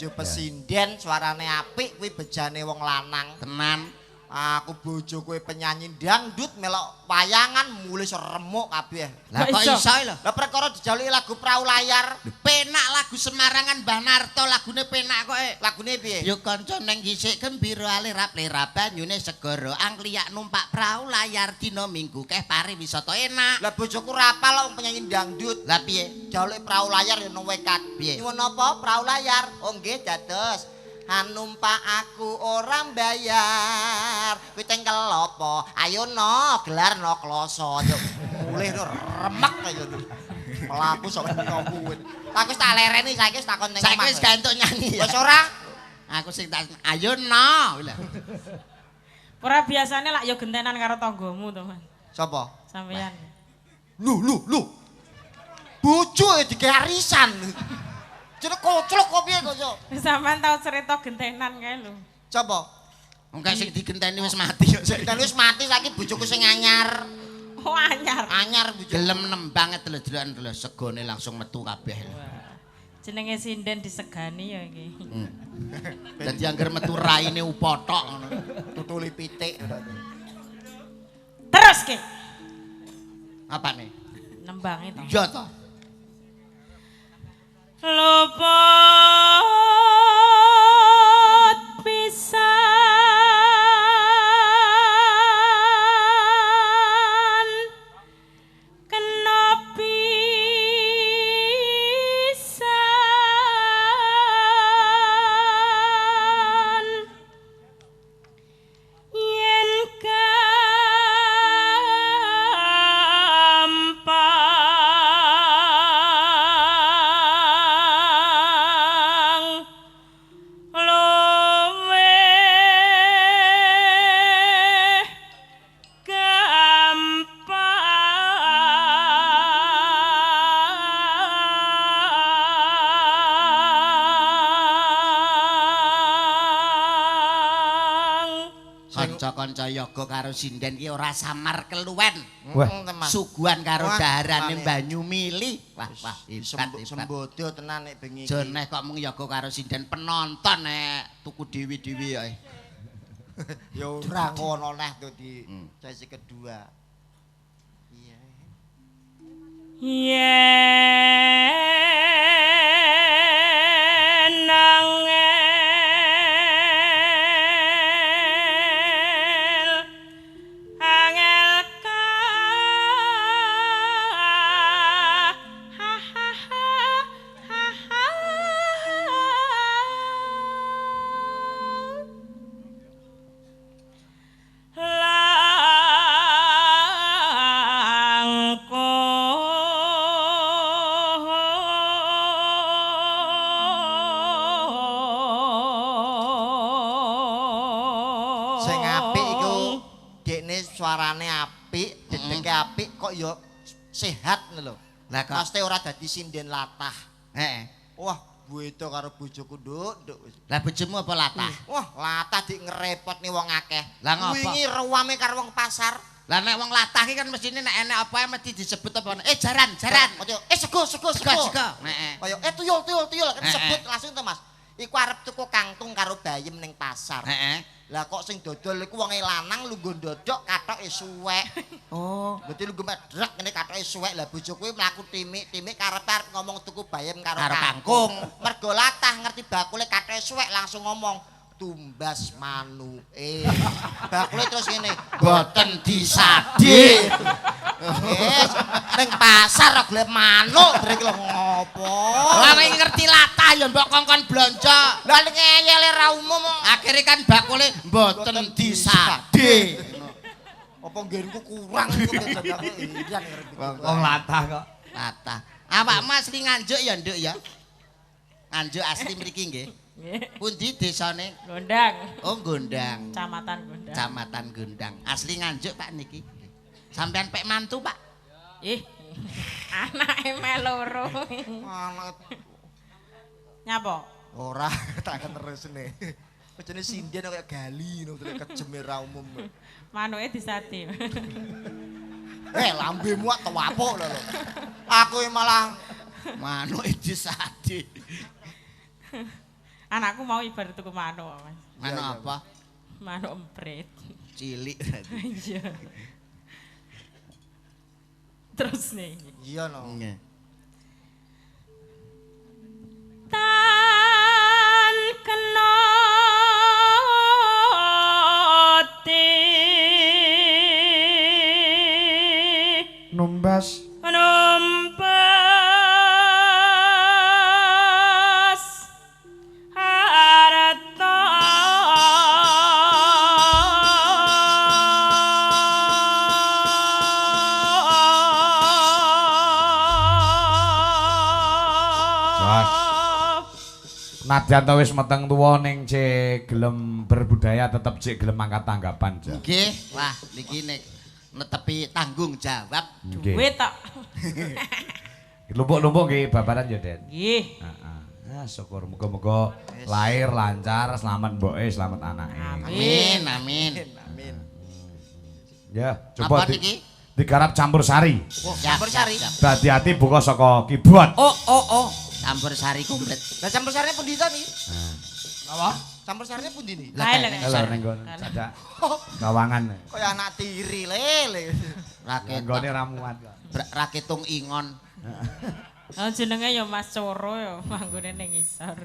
bojo pesinden suarane apik kuwi bejane wong lanang. Tenan. Aku bojo kowe penyanyi dangdut melok wayangan mulih remuk kabeh. Lah kok iso lho? Lah perkara dijaluki lagu Prau Layar. Penak lagu Semarangan Mbah Narto lagune penak kok. Lagune piye? Yo kanca neng gisik gembira lirap-lirap banyune segara angkliyak numpak prau layar dina Minggu keh pariwisata enak. Lah bojoku ora apal wong penyanyi dangdut. Lah piye? Jaluki Prau Layar yo nang wekat. Piye? Nyuwun napa Prau Layar? Oh nggih dados. Numpak aku orang bayar. Kuwi tengkel apa? Ayo no gelar no kloso. Yo mulih no remek kaya ngono. Melaku sok ngomong. Aku wis tak lereni saiki wis takon ning Saiki wis gak entuk nyanyi. Wis ora? Aku sing tak ayo no. Ora biasane lak yo gentenan karo tanggamu to, Mas. Sapa? Sampeyan. Lu. Bojo ya digawe arisan. Jeneng koclok kok piye kok yo? Sampeyan tau cerita gentenan kae lho. Sapa? Wong sing digenteni wis mati kok. Dan wis mati saiki bojoku sing anyar. Oh anyar. Anyar bojo. Gelem nembang delok-delokan delok segone langsung metu kabeh. Jenenge sinden disegani ya iki. Dadi angger metu raine upothok ngono. Tutuli pitik. Terus ke Apane? nembang itu. Iya to. Luput pisan kena pisan yen gampang luwih gampang. Kanca-kanca yoga karo sinden ki ora samar keluwen. Wah. Suguhan karo Wah, daharane tenan, ya. banyu mili. Wah, hebat. Sembodo tenan nek bengi iki. Jeneh kok mung yoga karo sinden penonton nek tuku dewi-dewi ya. Ya ora ngono neh tuh di sesi kedua. Iya. Yen angel ka ha ha ha ha Sing apik iku dekne suarane apik, dedeke apik kok ya sehat ngono lho. Lah kok Pasti ora dadi sinden latah. heeh. Wah, bueto karo bojoku nduk wis. Lah bojomu apa latah? Wah, latah dik ngerepotne wong akeh. Lah ngopo? Wingi ruwame karo wong pasar. Lah nek wong latah ki kan mestine nek enek apa mesti disebut apa? Jaran. Kaya sego. Sego. Heeh. Kaya tuyul kan Eh, sebut langsung to Mas. Iku arep tuku kangtung karo bayem ning pasar. Heeh. Lah kok sing dodol iku wonge lanang lungguh ndodok katoke suwek. Oh. Berarti lungguh medrek ngene katoke suwek. Lah bojo kuwi mlaku timik-timik karep-arep ngomong tuku bayem karo Karo kangkung. kangkung. Mergo latah ngerti bakule katoke suwek langsung ngomong tumbas manuke. Bakule terus ngene, Boten disadi. Wis ning pasar kok gelem manuk brek lho ngopo. Lah nek ngerti latah ya mbok kongkon blonjo. Lah ning ngeyel ra umum. Akhire kan bakule boten disadi. Apa nggenku kurang iku jenenge iya ngerti. Wong latah kok. Latah. Awak Mas li nganjuk ya, Nduk ya. Nganjuk asli mriki nggih. Pundi desane? Gondang, Oh, Gondang. Kecamatan Gondang. Kecamatan Gondang. Asli nganjuk Pak niki. Sampean pek mantu, Pak. Ih, anake meloro. Anak Nyapa? ora tak akan terusne. Pecene sinden kaya gali ngono terus kejeme ra umum. Manuke disati. Lambemu kok tuwapuk lho. Aku malah Manuke disadi. Anakku mau ibarat tuku manuk, Mas. Manuk apa? Manuk emprit. Cilik. Iya. Terus nih. Iya no. Tan kenoti Numbas numbas harta nadyan to wis meteng tuwa ning cek gelem berbudaya tetep cek gelem angkat tanggapan, Jan. Nggih, wah niki nek netepi tanggung jawab. Nggih. duit tok. Lumpuk-lumpuk nggih babaran ya, Den. Nggih. Heeh. Ah, syukur muga-muga lahir lancar, selamat mboke, selamat anake. Amin, amin. Amin. Ya, coba Apa niki? digarap campur sari. Oh, campur sari. Hati-hati buka saka kibot. Oh. Campur sari komplit. Lah campur sarinya pundi to nih? Apa? Campur sarinya pundi nih? Lah, Lain, kene Lek. Kalau ning nggon cadak gawangan. Kaya anak tiri lele. Nggone ramuan kok. Raketung ingon. Oh jenenge ya Mas Coro ya, manggone ning isor.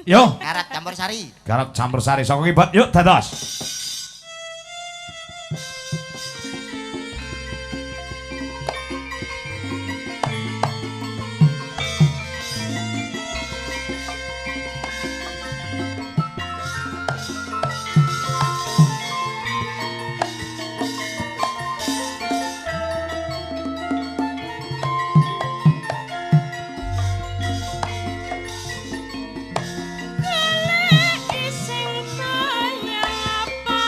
Yo, Karat campur sari. garap campur sari saka kibot. Yuk dados. Sing kaya apa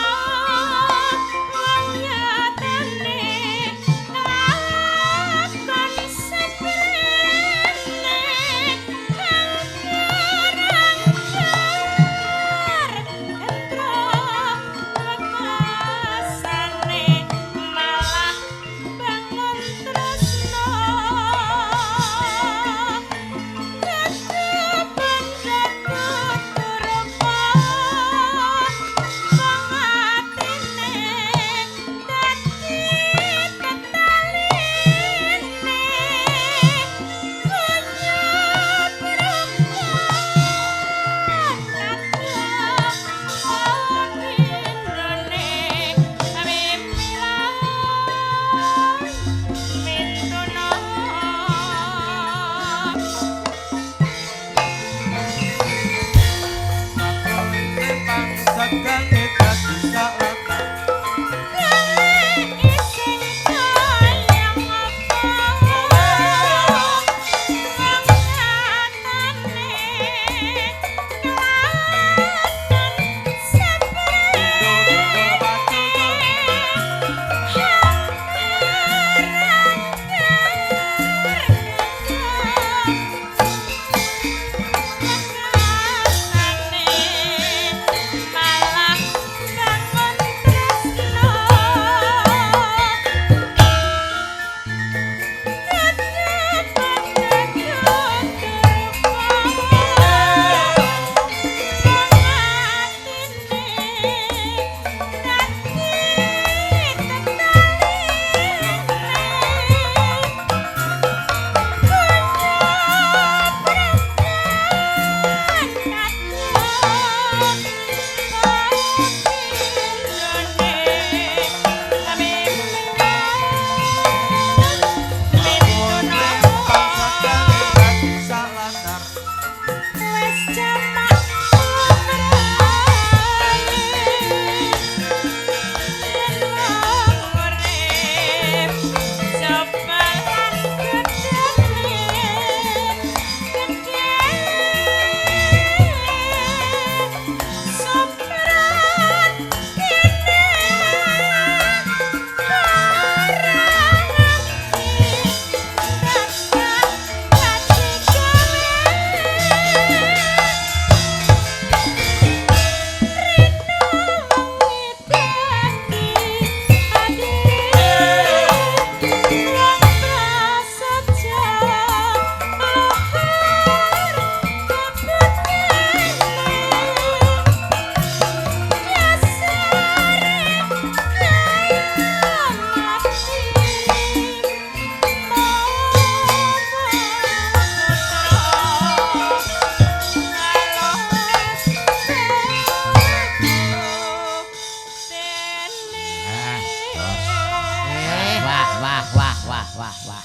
wah.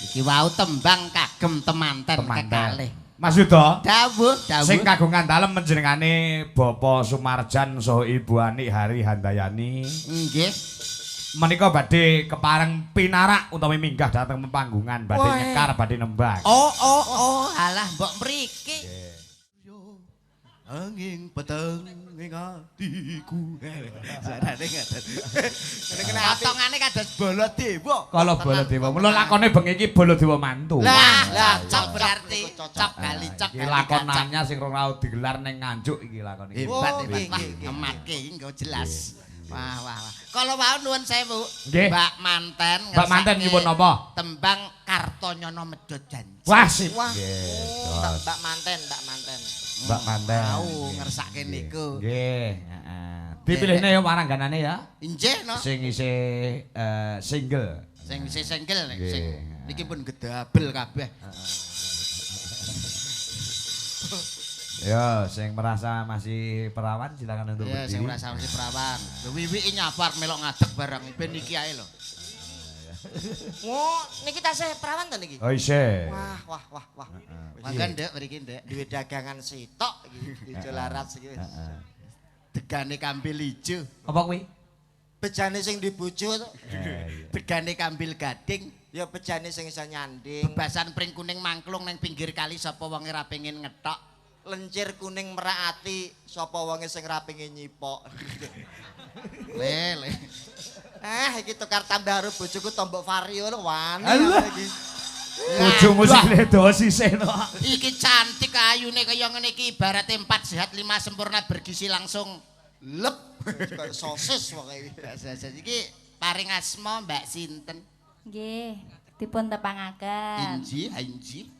Iki wau tembang kagem temanten kekalih. Mas Yuda. Dawuh. Sing kagungan dalem panjenengane Bapak Sumarjan saha Ibu Ani Hari Handayani. Nggih. Menika badhe kepareng pinarak utawi minggah dhateng panggungan badhe nyekar badhe nembang. Oh, alah mbok mriki. Angin peteng ing atiku. Sarane ngaten. Potongane kados Baladewa. Kala Baladewa. Mula lakone bengi iki Baladewa mantu. Lah, cocok berarti cocok kali cocok. Iki lakonannya sing ora tau digelar ning Nganjuk iki lakon iki. Hebat. Wah, ematke iki engko jelas. Wah. Kalau wau nuwun sewu. Mbak Manten. Mbak Manten nyuwun napa? Tembang Kartanyana Medhot Janji. Wah, sip. Mbak Manten. Mbak Manten. Mau ngersake niku. Nggih, heeh. Dipilihne ya warangganane ya. Injih no. Sing isih single. Sing single nek Nggih. sing niki pun gedabel kabeh. Ya, sing merasa masih perawan silakan untuk Ya, berdiri. sing merasa masih perawan. Wiwiki nyapar melok ngadeg barang ben iki ae lho. Oh, niki tasih perawan to niki? Oh, isih. Wah. Mangga Nduk mriki Nduk. Duwe dagangan sitok iki, ijo larat iki. Degane kambil ijo, Apa kuwi? Bejane sing dibojo to. degane kambil gading, Ya bejane sing iso nyanding. bebasan pring kuning mangklung ning pinggir kali sapa wong ora pengin ngetok. Lencir kuning merak ati sapa wonge sing ra pengin nyipok. Le. Iki tukar tambah karo bojoku tombok vario lho wani Alah. iki. Bojomu sing ledo sisih no. Iki cantik ayune kaya ngene iki ibarat 4 sehat 5 sempurna bergizi langsung lep. Kayak sosis pokoke iki. Iki paring asma Mbak sinten? Nggih, dipun tepangaken. Inji.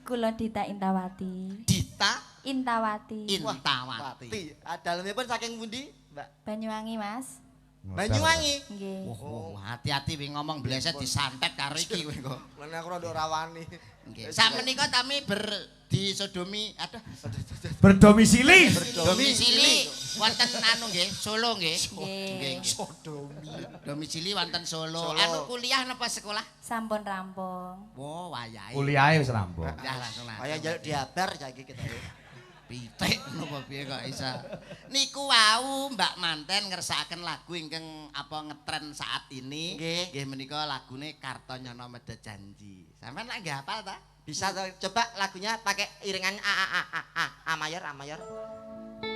Kula Dita Intawati. Dita Intawati. Intawati. Dalemipun saking pundi, Mbak? Banyuwangi, Mas. Banyuwangi. Nggih. Oh, hati-hati wing ngomong bleset disantet karo iki kowe kok. Lan aku rada ora wani. Nggih. Sakmenika tami disodomi aduh Berdomisili. domisili wonten anu nggih Solo nggih. Nggih. Sodomi. Domisili wonten Solo. Solo. Anu kuliah napa sekolah? Sampun rampung. Oh, wayahe. Kuliahe wis rampung. Ya langsung. Kaya njaluk diabar saiki kita. Pitik napa piye kok isa. Niku wau Mbak Manten ngersakaken lagu ingkang apa ngetren saat ini. Nggih. Menika lagune Kartanyana Medhot Janji. Sampeyan lak nggih hafal ta? Bisa toh? Coba lagunya pakai iringan A mayor.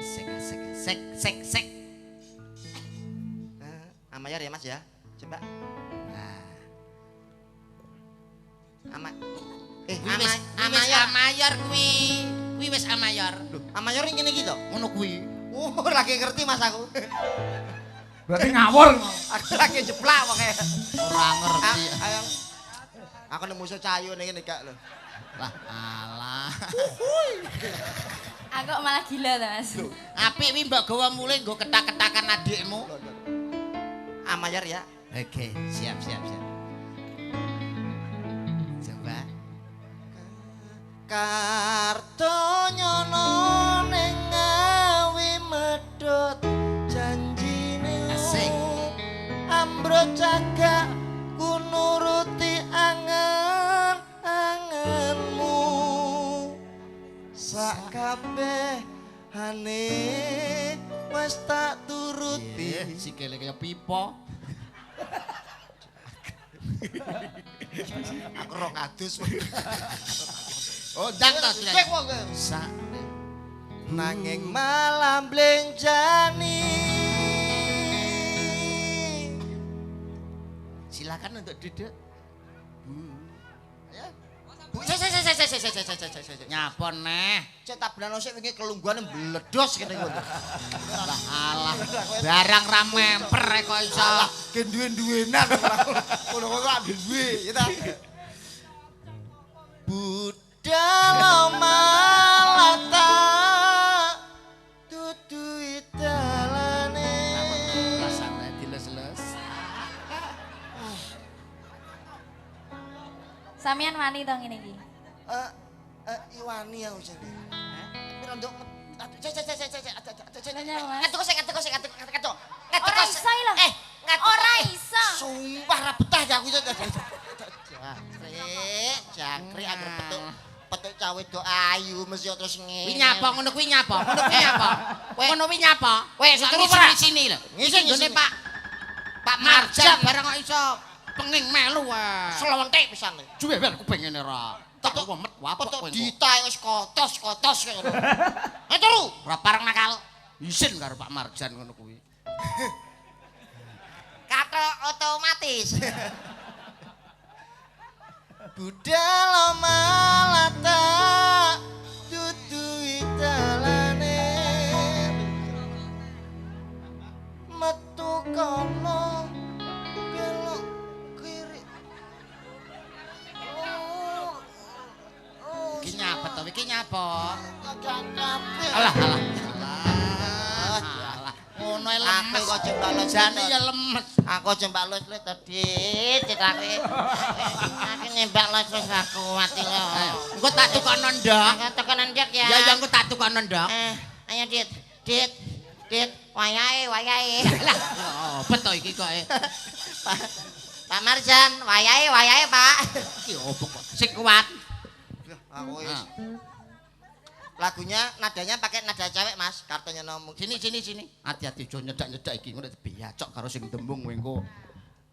Sek. A mayor ya Mas ya. Coba. Nah, A mayor kuwi. Kuwi wis A mayor. A mayor ini ngene iki to. Ngono kuwi. Lagi ngerti Mas aku. Berarti ngawur. Aku lagi jeplak pokoke. Ora ngerti. Ayo. Aku nemu musuh cayu ning ngene gak lho. Lah, alah. Aku malah gila to, Mas. Apik wi mbok gawa mulih nggo ketak-ketakan adikmu. A mayor ya. Oke, siap. Coba. Kartanyana ning ngawi medhot janjine. Asik. Ambro jaga ku nuruti angen-angenmu. Sak kabehane wis tak turuti. Sikile kaya pipa. Aku rong adus. Oh, ndang to. Cek wong. Sak Nanging malam blenjani. silakan untuk duduk. Ya. Bu, nyapon neh. Cek tablano sik wingi kelungguhan mbledos kene ngono. Lah alah, barang ra memper kok iso. Ge duwe-duwenan. Ngono kok ora duwe, ya ta. Budal malata tutui dalane. Rasane diles-les. Sampeyan wani to ngene iki. Iwani aku jadi. Pira nduk Ora iso lho. Ora iso. Sumpah ra betah ya aku. jangkrik anggere petuk cah wedok ayu mesti terus ngene. Kuwi nyapa ngono kuwi nyapa? Ngono kuwi nyapa? Ngono kuwi nyapa? Wes turu ora? Sini lho. Ngisi Nggone Pak Marjan bareng kok iso penging melu wae. Selontek pisan. Juwel kuping ngene ora. Tak wemet wapok Petuk kowe. ditae wis kotos kaya ngono. Turu. Ora pareng nakal. Isin karo Pak Marjan ngono kuwi. Katok otomatis. Budal malata dudu dalane metu kono belok kiri. Iki nyapa to? Iki nyapa? Alah. Ngono ae Aku lemes. kok jembak los Jane ya lemes. Aku jembak los le tadi citaku. Aku nyembak los wis aku mati lho. Engko tak tukokno ndok. Aku tekenan Dit ya. Ya engko tak tukokno ndok. Ayo Dit, wayahe. Lah, opet to iki kok. Pak Marjan, wayahe Pak. Iki opo kok sing kuat. Aku wis. Lagunya nadanya pakai nada cewek Mas, kartunya nomor. Sini. Hati-hati aja nyedak-nyedak iki ngono biacok karo sing tembung kowe engko.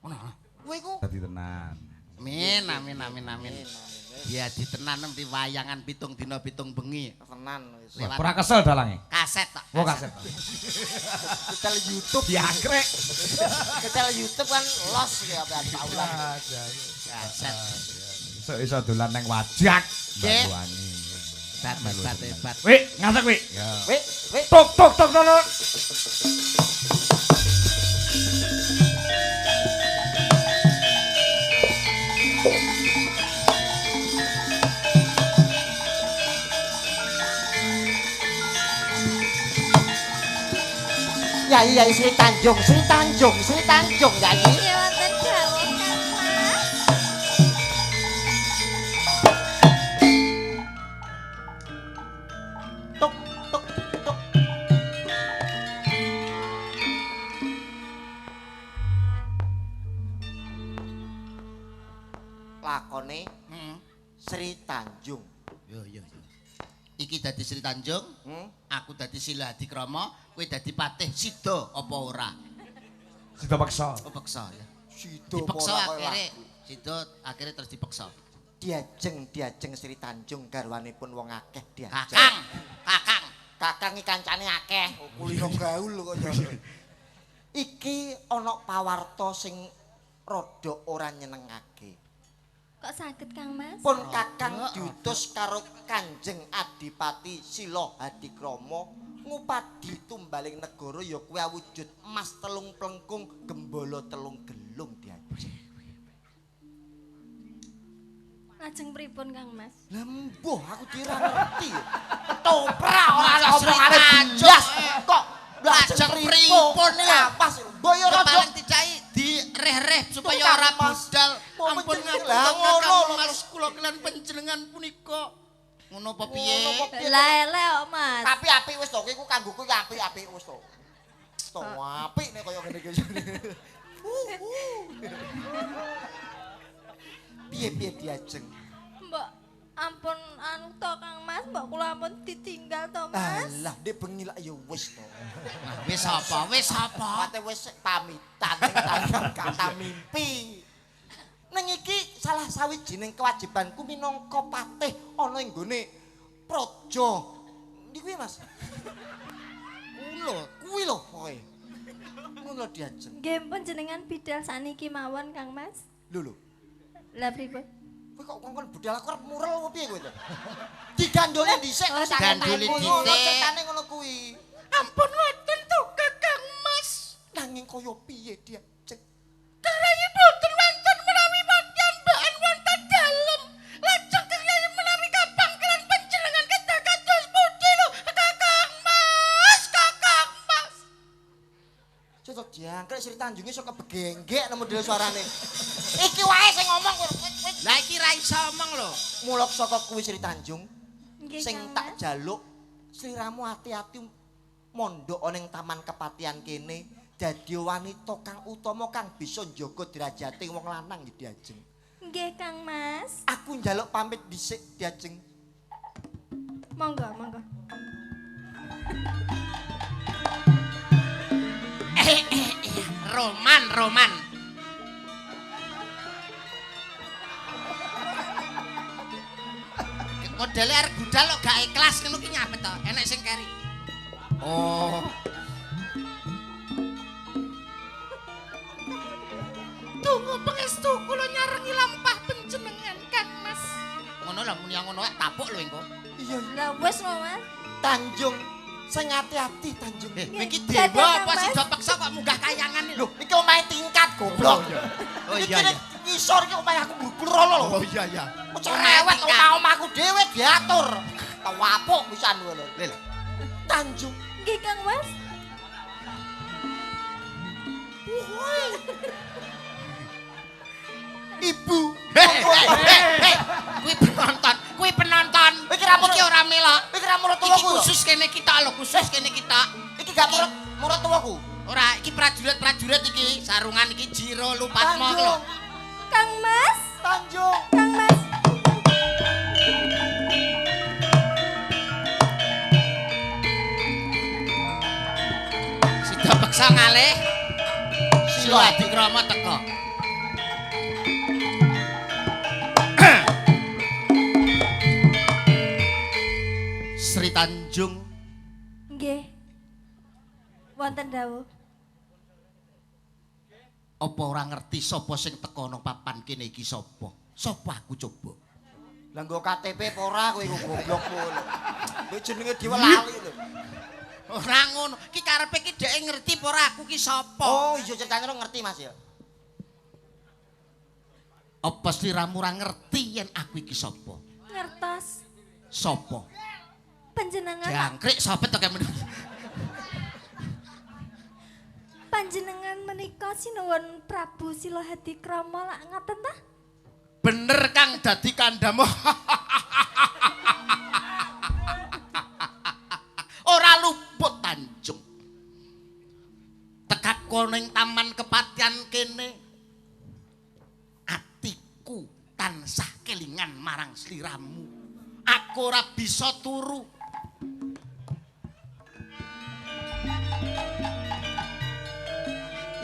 Ngono. Kowe iku Dadi tenan. Amin. Ya ditenan nembe wayangan 7 dina 7 bengi. tenan wis. Lewat Ora kesel dalange. kaset tok. Oh kaset. Ketel YouTube Diakrek. Ketel YouTube kan los ya Pak Paulan. Kaset. Iso dolan nang wajak. Dek. Wani. Hebat. Wih, ngasak wih. Wih. Tok. Yai Sri Tanjung Yai. Iya wonten dawuh Kang Mas. Tuk. Lakone Sri Tanjung. Yo. Iki dadi Sri Tanjung, aku dadi Sila Hadikrama, kowe dadi Patih Sida apa ora? Sida paksa. Oh peksa ya. Sido Dipeksa akhirnya Sida akhirnya terus dipeksa. diajeng Sri Tanjung garwanipun wong akeh diajeng. Kakang. Kakang iki kancane akeh, kulino gaul kok ya. Iki ana pawarta sing rada ora nyenengake. Kok saged Kang Mas? Pun Kakang diutus karo Kanjeng Adipati Sila Hadikrama ngupadi tumbaling negara ya kuwi awujud emas 3 plengkung gembala 3 gelung diajeng. Lajeng pripun Kang Mas? Lah mbuh aku dira ngerti. Ketoprak ora Sri ngomong arep Tanjung, blas kok lajeng pripun ya? Pas boyo Ya rada paling dicai direh-reh supaya Tukang ora Mas. budal. Mau Ampun menjenengan. ngapunten Lah, ngono Kakang lho, Mas kula kelan panjenengan punika. Ngono apa piye? Ngono apa piye? Lah elek kok Mas. Tapi apik wis to, iku kanggoku iki apik wis to. To apik nek kaya ngene iki. Piye diajeng? Mbok ampun anu to Kang Mas, mbok kula ampun ditinggal to Mas. Alah, nek bengi lak ya wis to. Nah, wis apa? Pate wis pamitan kata mimpi. Ning iki salah sawijining kewajibanku minangka patih ana ing gone praja. Niku Mas. Kuwi lho pokoke. Ngono diajeng. Nggih panjenengan bidal saniki mawon Kang Mas. Lho. Lah pripun? Kowe kok ngongkon budal aku arep murel apa piye kowe to? Digandoli dhisik Oh, digandoli ngono dhisik. cetane ngono kuwi. Ampun ngoten to Kakang Mas. Nanging kaya piye diajeng? Karayipun wonten menawi pakyan bahan wonten dalem. Lajeng kaya menawi kapang kelan panjenengan kedah kados pundi lho Kakang Mas. Cocok jangkrik Sri Tanjung iso kebegenggek nemu dhewe suarane. Iki wae sing ngomong kowe. Lah iki ra iso omong lho. Mulak saka kuwi Sri Tanjung Nggih sing Kang tak Mas. jaluk sliramu ati-ati mondhok ana ing taman kepatihan kene dadi wanita kang utama kang bisa njaga derajate wong lanang iki diajeng. Nggih, Kang Mas. Aku njaluk pamit dhisik, Diajeng. Monggo, monggo. Roman. Modele arep budal kok gak ikhlas ngono ki nyapet to. Enek sing keri. Oh. Tunggu pangestu kula nyarengi lampah panjenengan Kang Mas. Ngono lho muni ngono tapuk lho engko. Iya, Lah wis, Mas. Tanjung. Sing ati-ati Tanjung. Iki Dadah, dewa Kang apa sih Mas. do peksa kok munggah kayangan lho. Lho, iki omahe tingkat goblok. Oh Iki iya. ngisor iki omahe aku buru-buru rono lho. Oh iya. Cerewet omah-omahku dhewe diatur. Tawapuk pisan kowe lho. Lho. Tanjung. Nggih, Kang Mas. Ibu. Kuwi penonton. Iki ra Iki ora melok. Iki ra murid Iki tuwaku. khusus kene kita lho, khusus kene kita. Iki gak murid tuwaku. Ora, iki prajurit-prajurit iki, sarungan iki Jiro Lupatmo lho. Tanjung. Kang Mas. Tanjung. Kang Mas. Sida peksa ngalih. Sila Adikrama teka. Sri Tanjung Nggih. Wonten dawuh. apa ora ngerti sapa sing teka nang papan kene iki sapa? Sapa aku coba? Lah nggo KTP apa ora kowe iku goblok kowe. Kowe jenenge dhewe lali lho. Ora ngono. Ki karepe ki dhek ngerti apa ora aku ki sapa? Oh, iya ceritane ora ngerti Mas ya. Apa sliramu ora ngerti yen aku iki sapa? Ngertos. Sapa? Panjenengan Jangkrik sapa to kene? panjenengan menika sinuwun Prabu Sila Hadikrama lak ngoten ta? Bener Kang dadi kandamu. Ora luput Tanjung. Tekak ning taman kepatian kene. Atiku tansah kelingan marang sliramu. Aku ora bisa turu.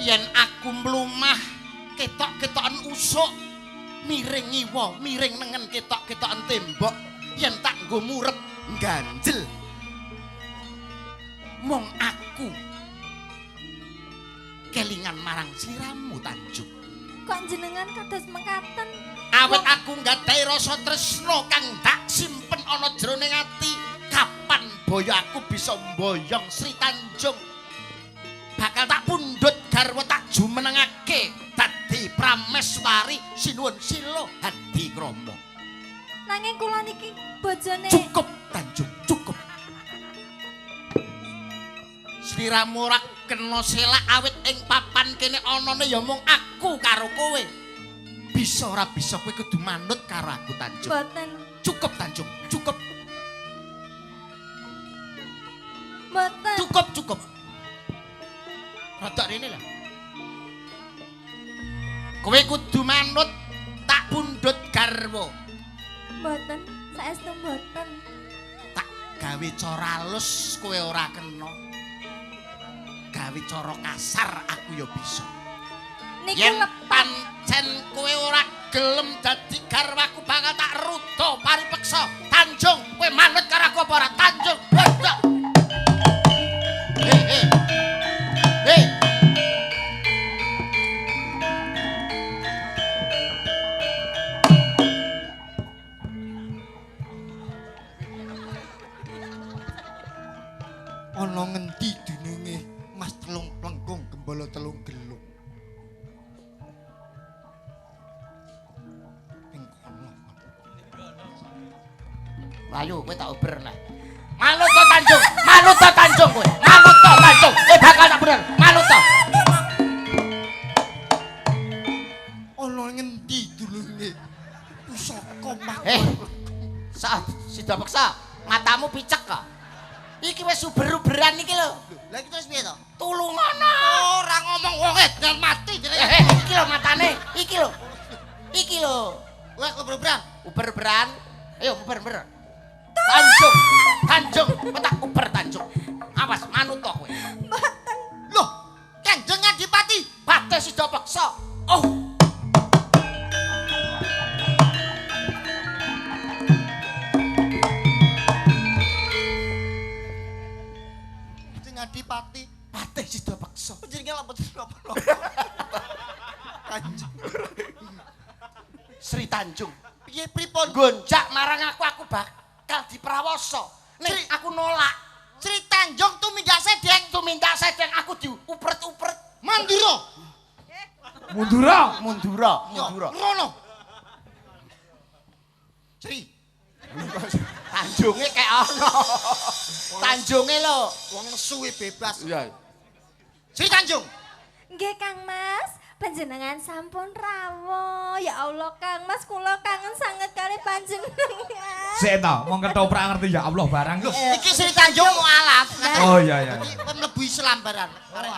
Yen aku mlumah ketok-ketokan usuk miring ngiwa, miring nengen ketok-ketokan tembok, yen tak nggo murep ganjel. Mong aku kelingan marang sliramu Tanjung. Kok jenengan kados mengkaten? Awit aku nggadahi rasa tresna kang tak simpen ana jroning ati. Kapan boyo aku bisa mboyong Sri Tanjung? Bakal tak pundhut garwa tak jumenengake dadi prameswari sinuwun Sila Hadikrama. Nanging kula niki bojone Cukup Tanjung, cukup. Sliramu ora kena selak awit ing papan kene anane ya mung aku karo kowe. Bisa ora bisa kowe kudu manut karo aku Tanjung. boten. Cukup Tanjung, cukup. Boten. Cukup. Rodok rene lho. Kowe kudu manut tak pundhut garwa. Boten. Saestu boten. Tak gawe cara alus kowe ora kena. Gawe cara kasar aku ya bisa. Niku Yen lepan. pancen kowe ora gelem dadi garwaku bakal tak rudo paripeksa. Tanjung, kowe manut karo aku apa ora? Tanjung. Hei. Ana ngendi dununge Mas Telung Plengkung Gembala Telung Gelung. Ing kono. Ayo kowe tak ober lah. Manut to Tanjung, manut to Tanjung kowe. Manut to Tanjung. Bakal tak bener. Manut to. Ana ngendi dununge pusaka Mas. Saat sida peksa, matamu picek kok. Iki wis uber-uberan iki lho. Lah iki terus piye to? Tulungono. Ora ngomong wong edan mati jenenge. Iki lho matane. Iki lho. Iki iki lho. Wah, uber-uberan. Uber-uberan. Ayo uber-uber. Tanjung. Tanjung, petak uber Tanjung. Awas manut to kowe. Mboten. Loh, Kanjeng Adipati, Bate sida peksa. Oh. Kanjeng Adipati, Bate sida peksa. jenenge lha napa? Kanjeng. Sri Tanjung. Piye pripun? Gonjak marang aku bakal diprawoso. Nek Sri- aku nolak, Sri Tanjung tumindak sedeng. tumindak sedeng aku diupret-upret. Mandura. Mundura. Mundura, Yo, mundura. Rono. Sri, Tanjunge kayak ono. Tanjunge lho. wong nesu bebas. Iya. Sri Tanjung. Nggih Kang Mas, panjenengan sampun rawuh. Ya Allah Kang Mas, kula kangen sanget kali panjenengan. Sik ta, wong ketoprak ngerti ya Allah barang. Loh, iki Sri Tanjung mualaf. Oh iya iya. Iki mlebu Islam baran. Arek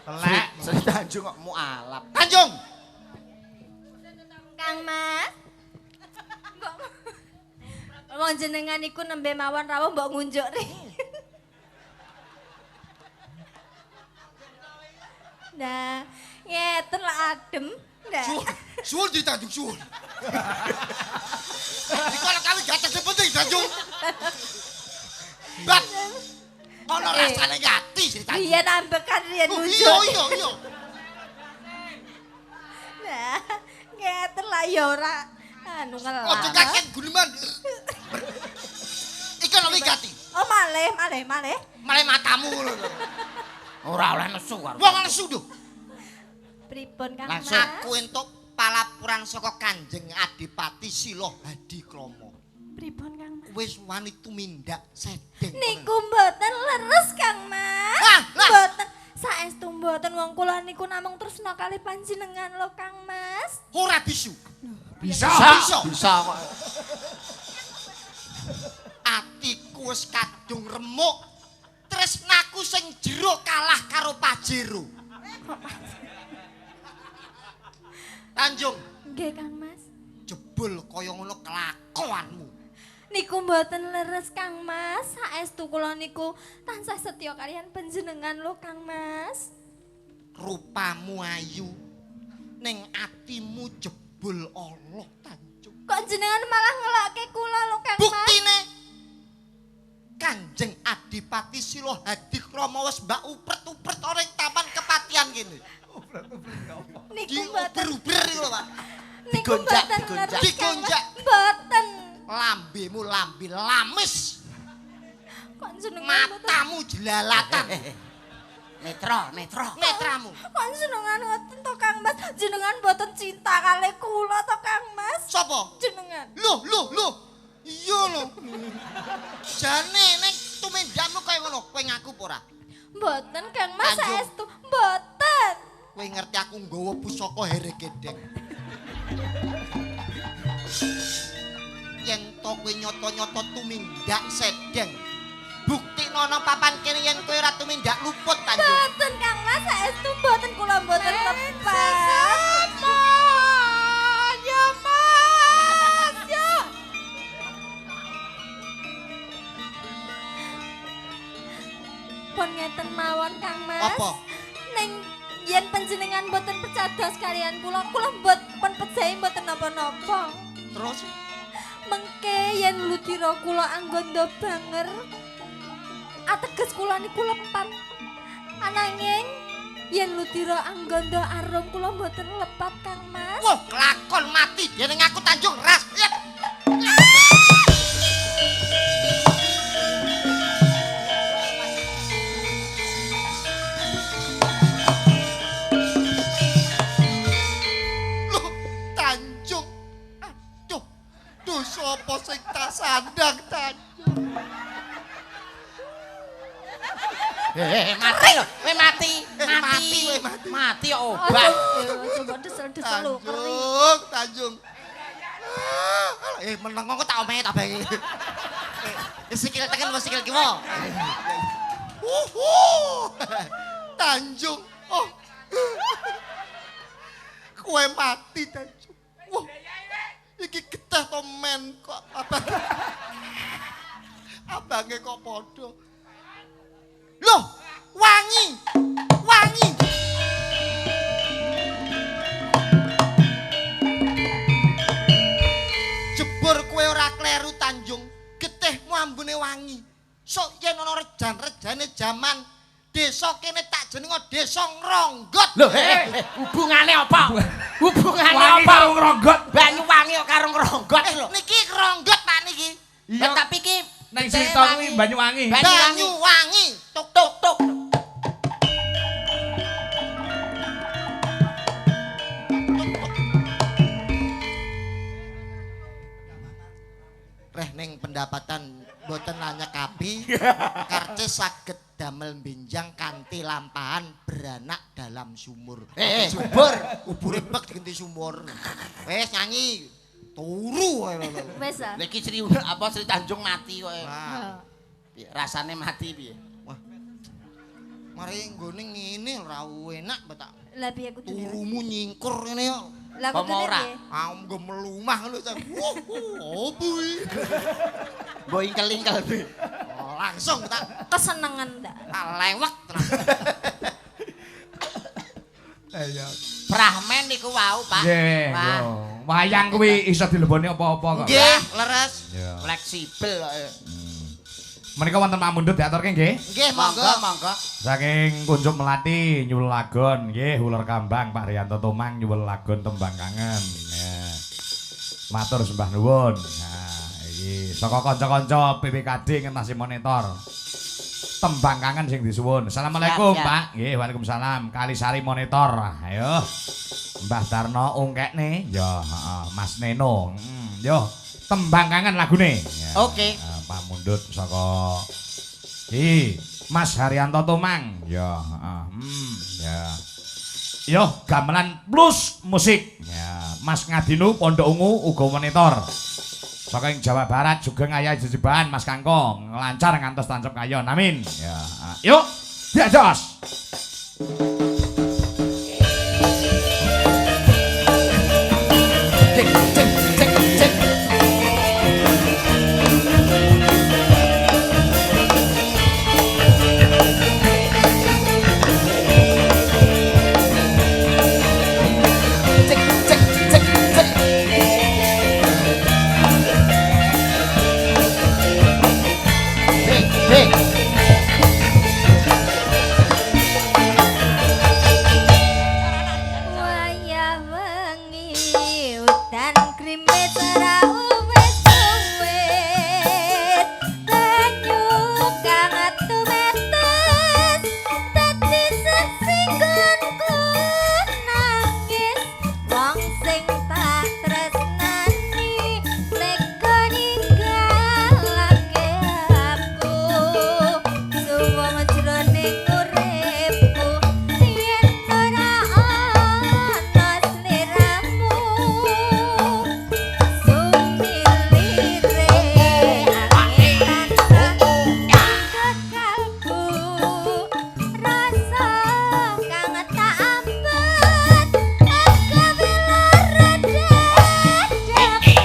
Telek. Sri Tanjung kok mualaf. Tanjung. Kang Mas. Mbok wong jenengan iku nembe mawon rawuh mbok ngunjuk ri. Nah, ngeten lah adem. Nah. Suwun di Tanjung suwun. Iki kalau kami gak penting Tanjung. Bat. Ono rasane ngati Sri Tanjung. Riyen ambekan riyen Oh, ngunjuk. iya. Nah, ngeten lah ya ora anu Ojo ngelak. kakek guneman. Iki ono wigati. Oh, malih. Male matamu ngono. Ora oleh nesu karo. Wong nesu lho. Pripun Kang Mas? Langsung. Aku entuk palapuran saka Kanjeng Adipati Sila Hadikrama. Pripun Kang Mas? Wis wani tumindak sedeng. Niku mboten leres Kang Mas. Lah. Mboten saestu mboten wong kula niku namung tresna kali panjenengan lho Kang Mas. Ora bisu. Bisa. Bisa kok. Atiku wis kadung remuk. Tresnaku sing jero kalah karo Pajero. Tanjung, Nggih Kang Mas. jebul kaya ngono kelakuanmu. Niku mboten leres Kang Mas. Saestu kula niku tansah setya kaliyan panjenengan lho Kang Mas. Rupamu ayu ning atimu jebul Allah, Tanjung. Kok jenengan malah ngelokke kula lho Kang Mas? Buktine Kanjeng Adipati Sila Hadikrama wis mbak upret-upret ora ing taman kepatian kene. Niku mboten Diuber-uber iki lho, Pak. niku mboten leres Kang Mas. Digonjak. Mboten. Lambemu lambi lamis, Kok jenengan mboten matamu jelalatan. Netro. Netramu. Kok jenengan ngoten to Kang Mas? Jenengan mboten cinta kali kula to Kang Mas? Sapa? Jenengan. Loh. Iya lho. Jane ning tumindakmu kaya ngono, kowe ngaku apa ora? Mboten Kang Mas Tanjung. saestu. Mboten. Kowe ngerti aku nggawa pusaka here gedeng. Yen to kowe nyoto-nyoto tumindak sedeng. Buktikno nang papan kene yen kowe ora tumindak luput Tanjung. Mboten Kang Mas saestu mboten kula mboten lepas. Ya Mas, ya. Pun ngeten mawon Kang Mas. Apa? Ning yen panjenengan mboten percados kalian kula mboten pejahi mboten napa-napa. Terus Mengke yen ludira kula anggondo banger ateges kula niku lepat. Ananging yen ludira anggondo arum kula mboten lepat Kang Mas. wah, kelakon mati dening aku Tanjung ras. Ya. Loh, Tanjung. Aduh, dosa apa sing tak sandang Tanjung? Mati lho, kowe mati. Mati, kowe mati. Mati kok obat. Coba desel-desel lho keri. Tanjung. Meneng kok tak omehe ta bae. Sikil tekan apa sikil kiwa? Tanjung. Oh. Kowe mati Tanjung. Wah. Iki getah to men kok abange kok padha. Loh, wangi. Wangi. Jebur kowe ora kleru Tanjung, getihmu ambune wangi. Sok yen ana rejan-rejane jaman desa kene tak jenenga desa Ngronggot. Lho, hubungane apa? Hubungane Wangi apa? karo ngronggot. Banyuwangi kok karo Ngronggot lho. Niki Ngronggot Pak niki. Iya. Tapi ki Nang cerita kuwi Banyuwangi. Banyuwangi. Tuk tuk tuk. Reh ning pendapatan boten nyekapi karcis saged damel benjang kanthi lampahan beranak dalam sumur. Sumur, ubure bek digenti sumur. Wes nyanyi turu. Wes ah. Lha iki Sri Tanjung mati kok. Wah, Rasane mati piye? mari nggone ngene ora enak betak. Lah piye kudune? Turumu nyingkur ngene kok. Lah kudune ora? piye? Nggo melumah ngono ta. Opo iki? Mbok ingkel-ingkel piye? Langsung tak Kesenengan ndak? lewek tenan. Iya. Prahmen niku wau, Pak. Nggih. Wah. yo. Wayang kuwi iso dileboni apa-apa kok. Nggih, leres. Iya. Fleksibel kok. Menika wonten pamundhut diaturke nggih. Nggih, monggo. Monggo. Saking Kuncup Melati nyuwun lagon nggih Uler Kambang Pak Riyanto Tumang nyuwun lagon tembang kangen. Ya. Matur sembah nuwun. Nah, iki saka kanca-kanca PPKD ngentasi monitor. Tembang kangen sing disuwun. Assalamualaikum, Siap, siap. Pak. Nggih, Waalaikumsalam. Kalisari monitor. Ayo. Mbah Darno ungkekne. Ya, heeh, Mas Neno. Yo, tembang kangen lagune. Ya. Oke. Pamundhut saka iki Mas Haryanto Tumang. Ya, heeh. Ya. Yo, gamelan blues musik. Ya, Mas Ngadinu Pondok Ungu uga monitor. Saking Jawa Barat Sugeng Ayah Jejeban Mas Kangkong lancar ngantos tancep kayon. Amin. Ya. Yuk, diajos. Cek cek cek cek. Cek cek cek cek. Hei. Wayah wengi udan krimet ora wis suwet banyu kang atumetes dadi sesinggonku nangis wong sing tak tresnani lega ninggalake aku suwung jroning uripku yen ora ana sliramu sumilire angin tansah kekalku rasa kang tak ambet gawe lara dadaku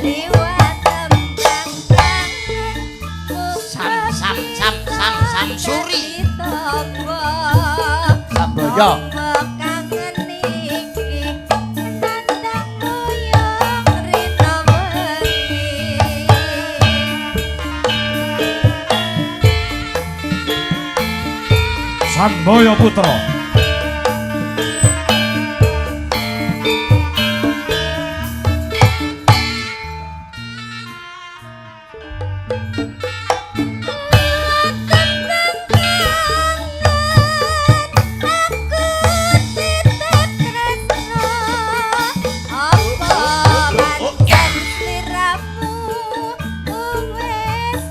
liwat tembang Sam suri. Samboyo. Samboyo Putra.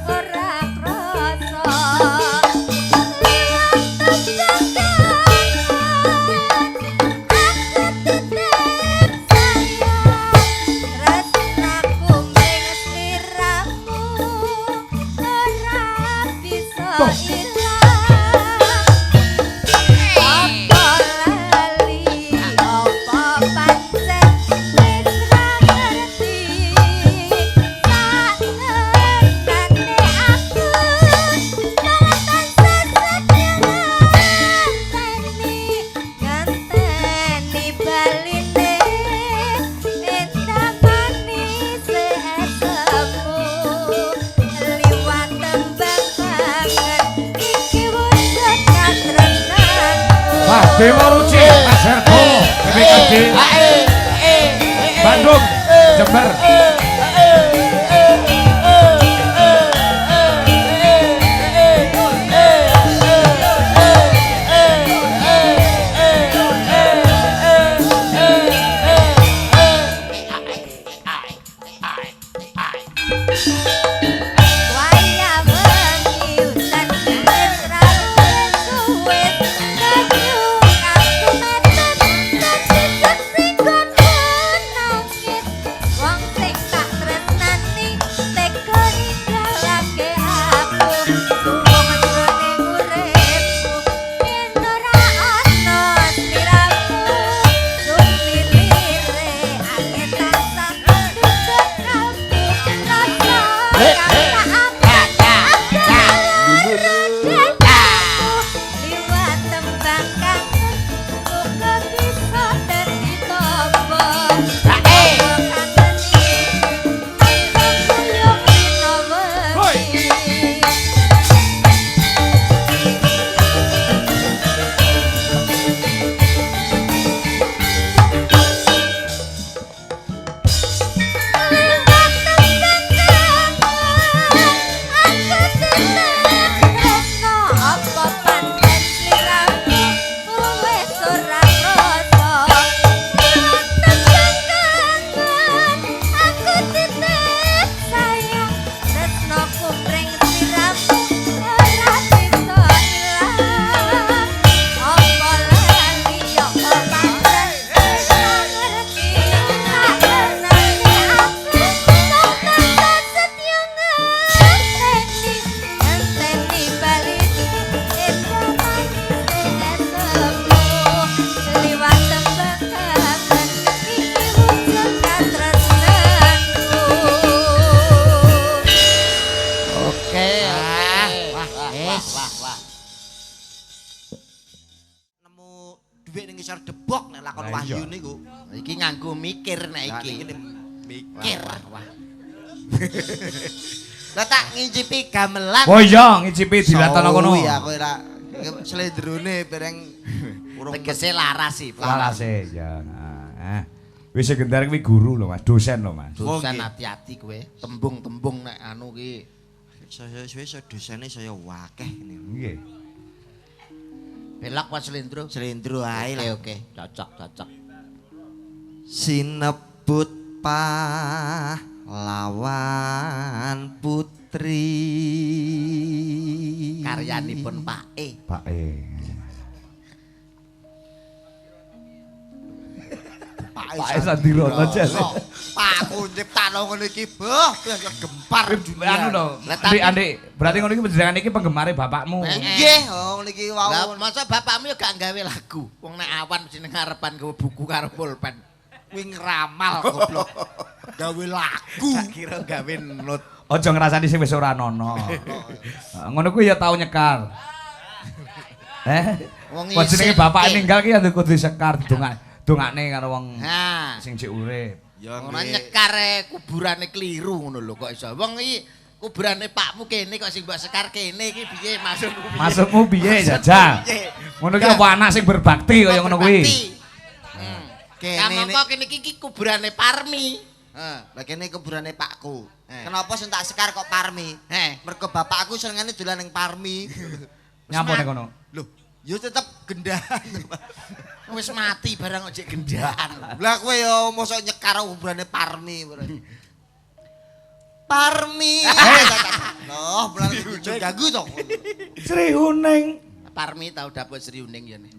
Ora krasa Dewa Ruci, Mas Herbo, BPKD, Bandung, Jember. Wahyu niku. Iki nganggo mikir nek iki. Mikir. Wah. Lah tak ngicipi gamelan. Oh iya, ngicipi dilatono kono. Oh iya, kowe ora slendrone bareng urung tegese laras sih. Larase ya. Wis segendar kuwi guru lho Mas, dosen lho Mas. Dosen hati-hati kowe. Tembung-tembung nek anu ki saya wis dosene saya wakeh ngene. Nggih. Belak Mas Slendro. Slendro ae lah. Oke, cocok. Sinebut pahlawan putri. Karyanipun Pak E. Pak E. Pak E Sandirono jas. Pak aku nyiptakno ngene iki, boh, gempar dunia. Anu lho, Adik, berarti ngono iki panjenengan iki penggemare bapakmu. Nggih, oh niki wau. Lah masa bapakmu ya gak gawe lagu. Wong nek awan mesti ning ngarepan gawe buku karo pulpen. Kuwi ngeramal goblok. Gawe lagu. Gak kira gawe not. Aja ngrasani sing wis ora ana. Ngono kuwi ya tau nyekar. Wong jenenge bapak ninggal ki ya kudu sekar dongakne karo wong sing cek urip. Ya ora nyekar kuburane kliru ngono lho kok iso. Wong iki kuburane pakmu kene kok sing mbok sekar kene iki piye maksudmu piye? Maksudmu piye jajal? Ngono ki apa anak sing berbakti kaya ngono kuwi? Kene kok kene iki kuburane Parmi. Lah kene kuburane pakku. Kenapa sing tak sekar kok Parmi? Mergo bapakku senengane dolan ning Parmi. Nyapa nek kono? Lho, yo tetep gendahan. Wis mati barang ojek gendahan. Lah kowe yo mosok nyekar kuburane Parmi. Parmi. Loh, bulan ujung gagu to. Sri Huning. Parmi tau dapur Sri Huning ya nih.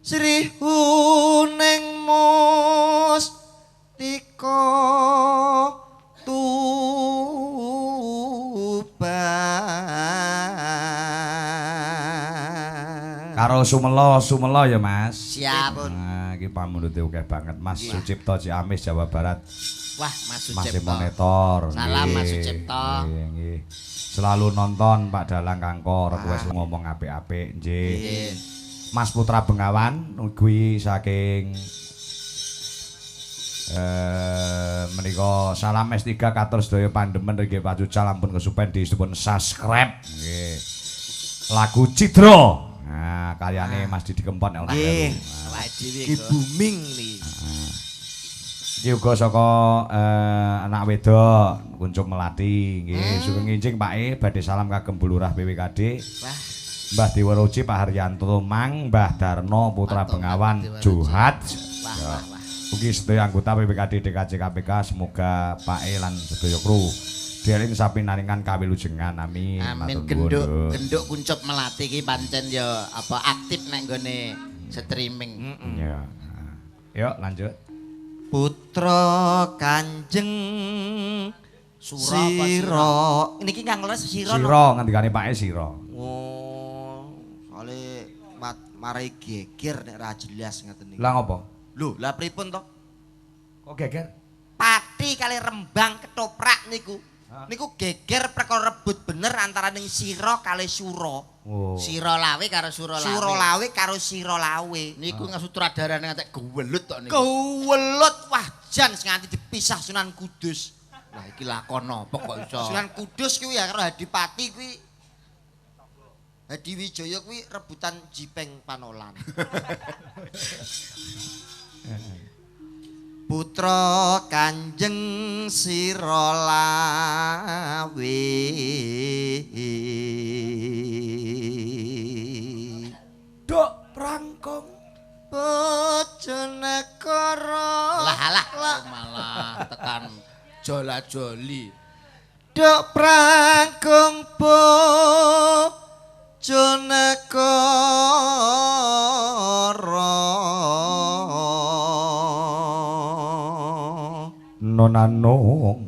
Sri Huning Mustika Tuban. Karo Sumelo ya Mas. Siap. Nah, iki pamundhute akeh banget Mas Sucipto Ciamis Jawa Barat. Wah, Mas Mas Sucipto. monitor. Salam Mas Nggih, Sucipto. nggih. Selalu nonton Pak Dalang Kangkor, wis ngomong apik-apik nggih. Mas Putra Bengawan kuwi saking menika salam S3 katur sedaya pandemen nggih Pak Cucal ampun kesupen dipun subscribe nggih. Lagu Cidra. Nah, karyane Mas Didi Kempot nek ora Nggih. keliru. Awake dhewe Ki kok. booming niki. Iki uga saka anak wedok Kuncup Melati nggih sugeng nginjing Pak badhe salam kagem Bu Lurah BWKD. Wah, Mbah Dewaroji Pak Haryanto Mang, Mbah Darno Putra Mantap, Bengawan Dewaroji. Johat. wah, Ya. wah, wah. Ugi sedaya anggota BPKD DKC KPK semoga Pak lan sedaya kru dereng sapinaringan kawilujengan amin. Amin. Matur nuwun. Genduk Kuncup Melati iki pancen ya apa aktif nek nggone streaming. Ya. Yuk lanjut. Putra Kanjeng Sura apa Sira. Niki kang leres Sira. Sira ngendikane Pak Sira. Oh, soalnya marai geger nek ra jelas ngeten niki. Lah ngopo? Lho, lah pripun to? Kok geger? Pati kali Rembang ketoprak niku. Hah? Niku geger perkara rebut bener antara ning Sira kali Sura. Oh. Sira lawe karo Sura lawe. Sura lawe karo Sira lawe. Niku ngasutradarane ngantek gewelut tok niku. Kewelut wah jan sing nganti dipisah Sunan Kudus. Lah iki lakon apa kok iso? Sunan Kudus kuwi ya karo Hadipati kuwi. Hadi Wijaya kuwi rebutan Jipeng Panolan. Putra Kanjeng Sira lawe. Dok prangkong Bojonegoro. Lah malah tekan jola-joli. Dok prangkong Bojonegoro. nonanong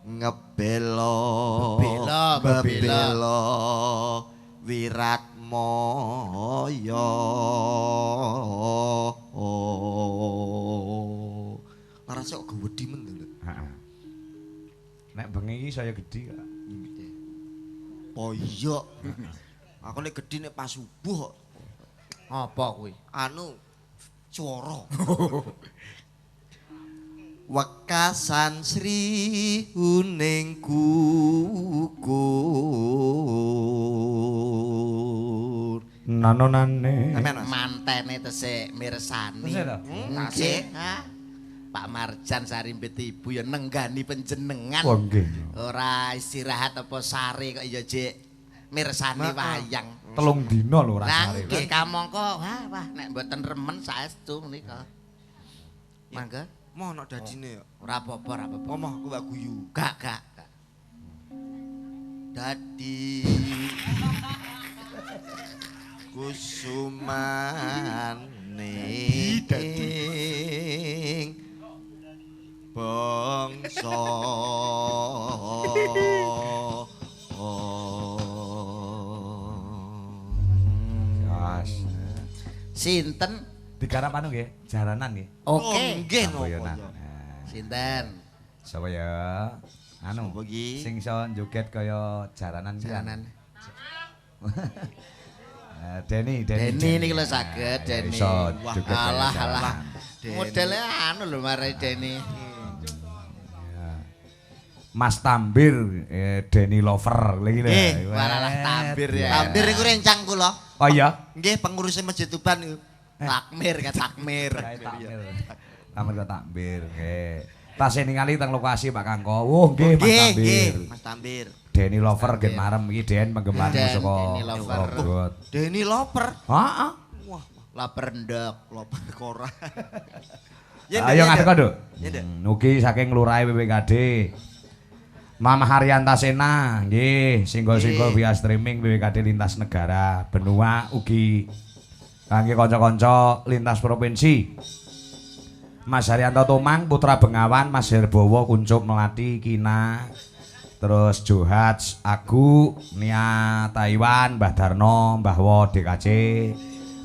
Ngebelo Bebela. Wirat Moyo. Lara sok gewedi men lho. Heeh. Nek bengi iki saya gedhi kok. Oh iya. Aku nek gedhi nek pas subuh kok. Apa kuwi? Anu swara. Wekasan Sri Huning gugur. Nanonane. Sampeyan Mas. Mantene tesih mirsani. Tesih to? Tasih. Hah? Pak Marjan sarimbit ibu ya nenggani panjenengan. Wah nggih. Ora istirahat apa sare kok ya Jek mirsani wayang. 3 dina lho Lah rasane. nggih kamangka wah nek mboten remen saestu menika. Mangga Moh nek dadine ya. ora apa-apa ora apa-apa. Omah aku gak guyu. Gak. Dadi kusumaning bangsa Yas. Sinten? Digarap anu nggih, jaranan nggih. Oke. nggih Samboyonan. napa Nah, Sinten? sapa ya? Anu, Sapa iki? sing iso joget kaya jaranan ki. Jaranan. Deni Deni niki lho saged Ya, Deni. iso joget kaya Alah jaranan. Modele anu lho mare Deni. Mas Tambir, Deni Lover lagi lho. Walalah Tambir ya. Tambir iku rencang kula. Oh iya. Nggih pengurus Masjid Tuban niku. Takmir kan takmir. Tambir kok Tambir. Nggih. Tasih ningali teng lokasi Pak Kangko. Nggih Mas Nggih, Tambir. nggih, Mas Tambir. Deni Lover gen marem iki Den penggemar Den, saka Deni Lover. Rogot. Deni Loper. Heeh. Wah, Lapar ndok. Loper kora. Ayo ngadeg kok, Duk. Ya, Dek. Nugi saking Lurahe PPKD. Mama Haryantasena, nggih, singgol-singgol via streaming PPKD lintas negara, benua ugi kangge kanca-kanca lintas provinsi. Mas Haryanto Tomang, Putra Bengawan, Mas Herbowo, Kuncup Melati, Kina, terus Johat, Agu, Nia Taiwan, Mbah Darno, Mbah Wo DKC,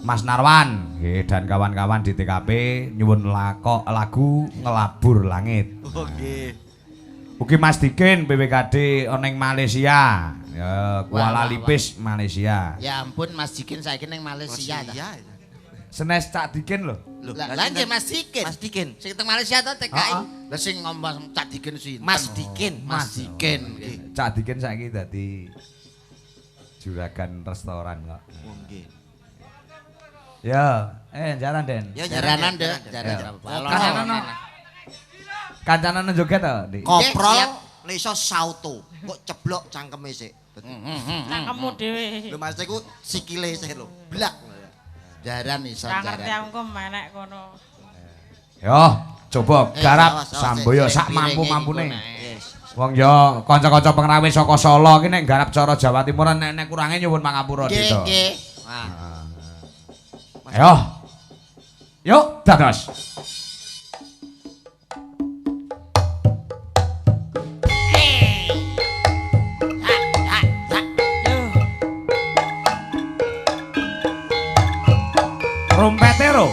Mas Narwan, nggih, dan kawan-kawan di TKP nyuwun lagu Ngelabur Langit. Oke. Ugi Mas Dikin BPKD oneng Malaysia. Ya, Kuala Wah. Lipis Malaysia. Ya ampun Mas Dikin saiki ning Malaysia ta. Iya. Senes Cak Dikin lho. Lah nggih Mas Dikin. Mas Dikin. Sing teng Malaysia ta TKI. Heeh. Lah sing ngomong Cak Dikin sinten? Mas Dikin. Mas Dikin. Cak Dikin saiki dadi Juragan restoran kok. Oh nggih. Ya, jaran Den. Ya Jaranan deh, Ya. jaran. Kancanan joget to, Dik? Koprol Siap. Lisa sauto. Kok ceblok cangkeme sik. Cangkemmu dhewe. Lho Mas iku sikile sik lho. Blak. Jaran iso Ora ngerti jaran. aku menek kono. Yo, coba garap awas, awas, samboyo sik, sak mampu-mampune. Yes. Wong yo kanca-kanca pengrawit saka Solo ki nek garap cara Jawa Timur nek kurange nyuwun pangapura Nggih, Dito. nggih. Ayo. Yuk, dados. Rumpetero.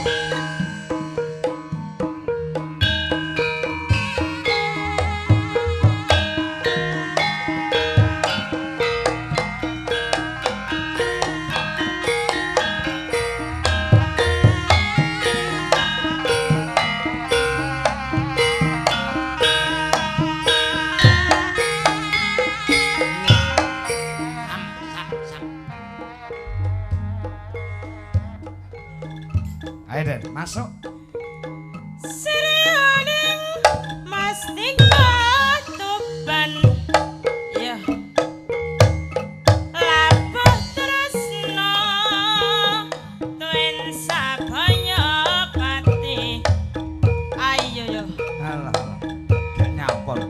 Ayo Den, masuk. Sirioning mastika tuban. Ya. Labuh tresna tuwin sabaya pati. Ayo yo. Alah. Gak nyapol.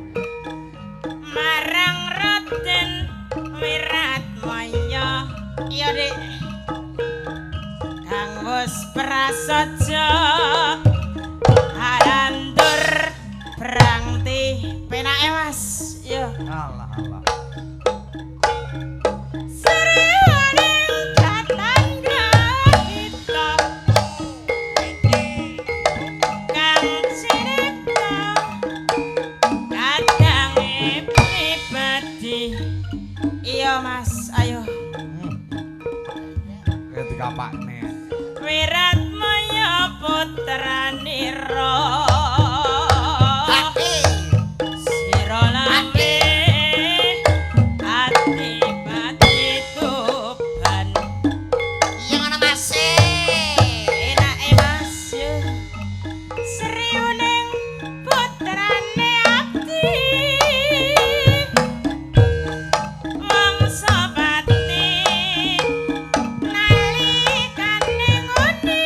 Marang Raden Wiratmaya. Iya, Dik. Kang wis prasaja halandur brangti penake Mas. Ya. Alah. Sriwaning tatangga kita Kang Cinipta kadange pribadi. Iya Mas, ayo. Ketika Pak nih. Wiratmaya putranira sira lali ati pati tuban. Iya ngono Mas. Enake Mas ya sriuning putrane abdi mangsa pati nalikane ngoni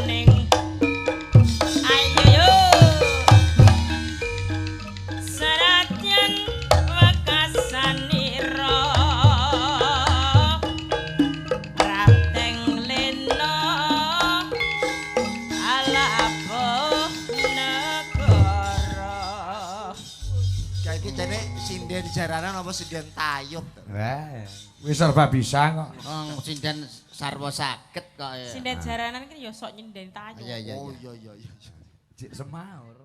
ning ayo Sarajan wekasanira Rateng lena alapo negara Kayak iki jane sinden jaranan apa sinden tayub. Wis serba bisa kok. Wong sinden sarwa saged kok ya. Sinden jaranan kan ya sok nyenden tayo. Iya iya. Oh iya iya iya. Cik semaur.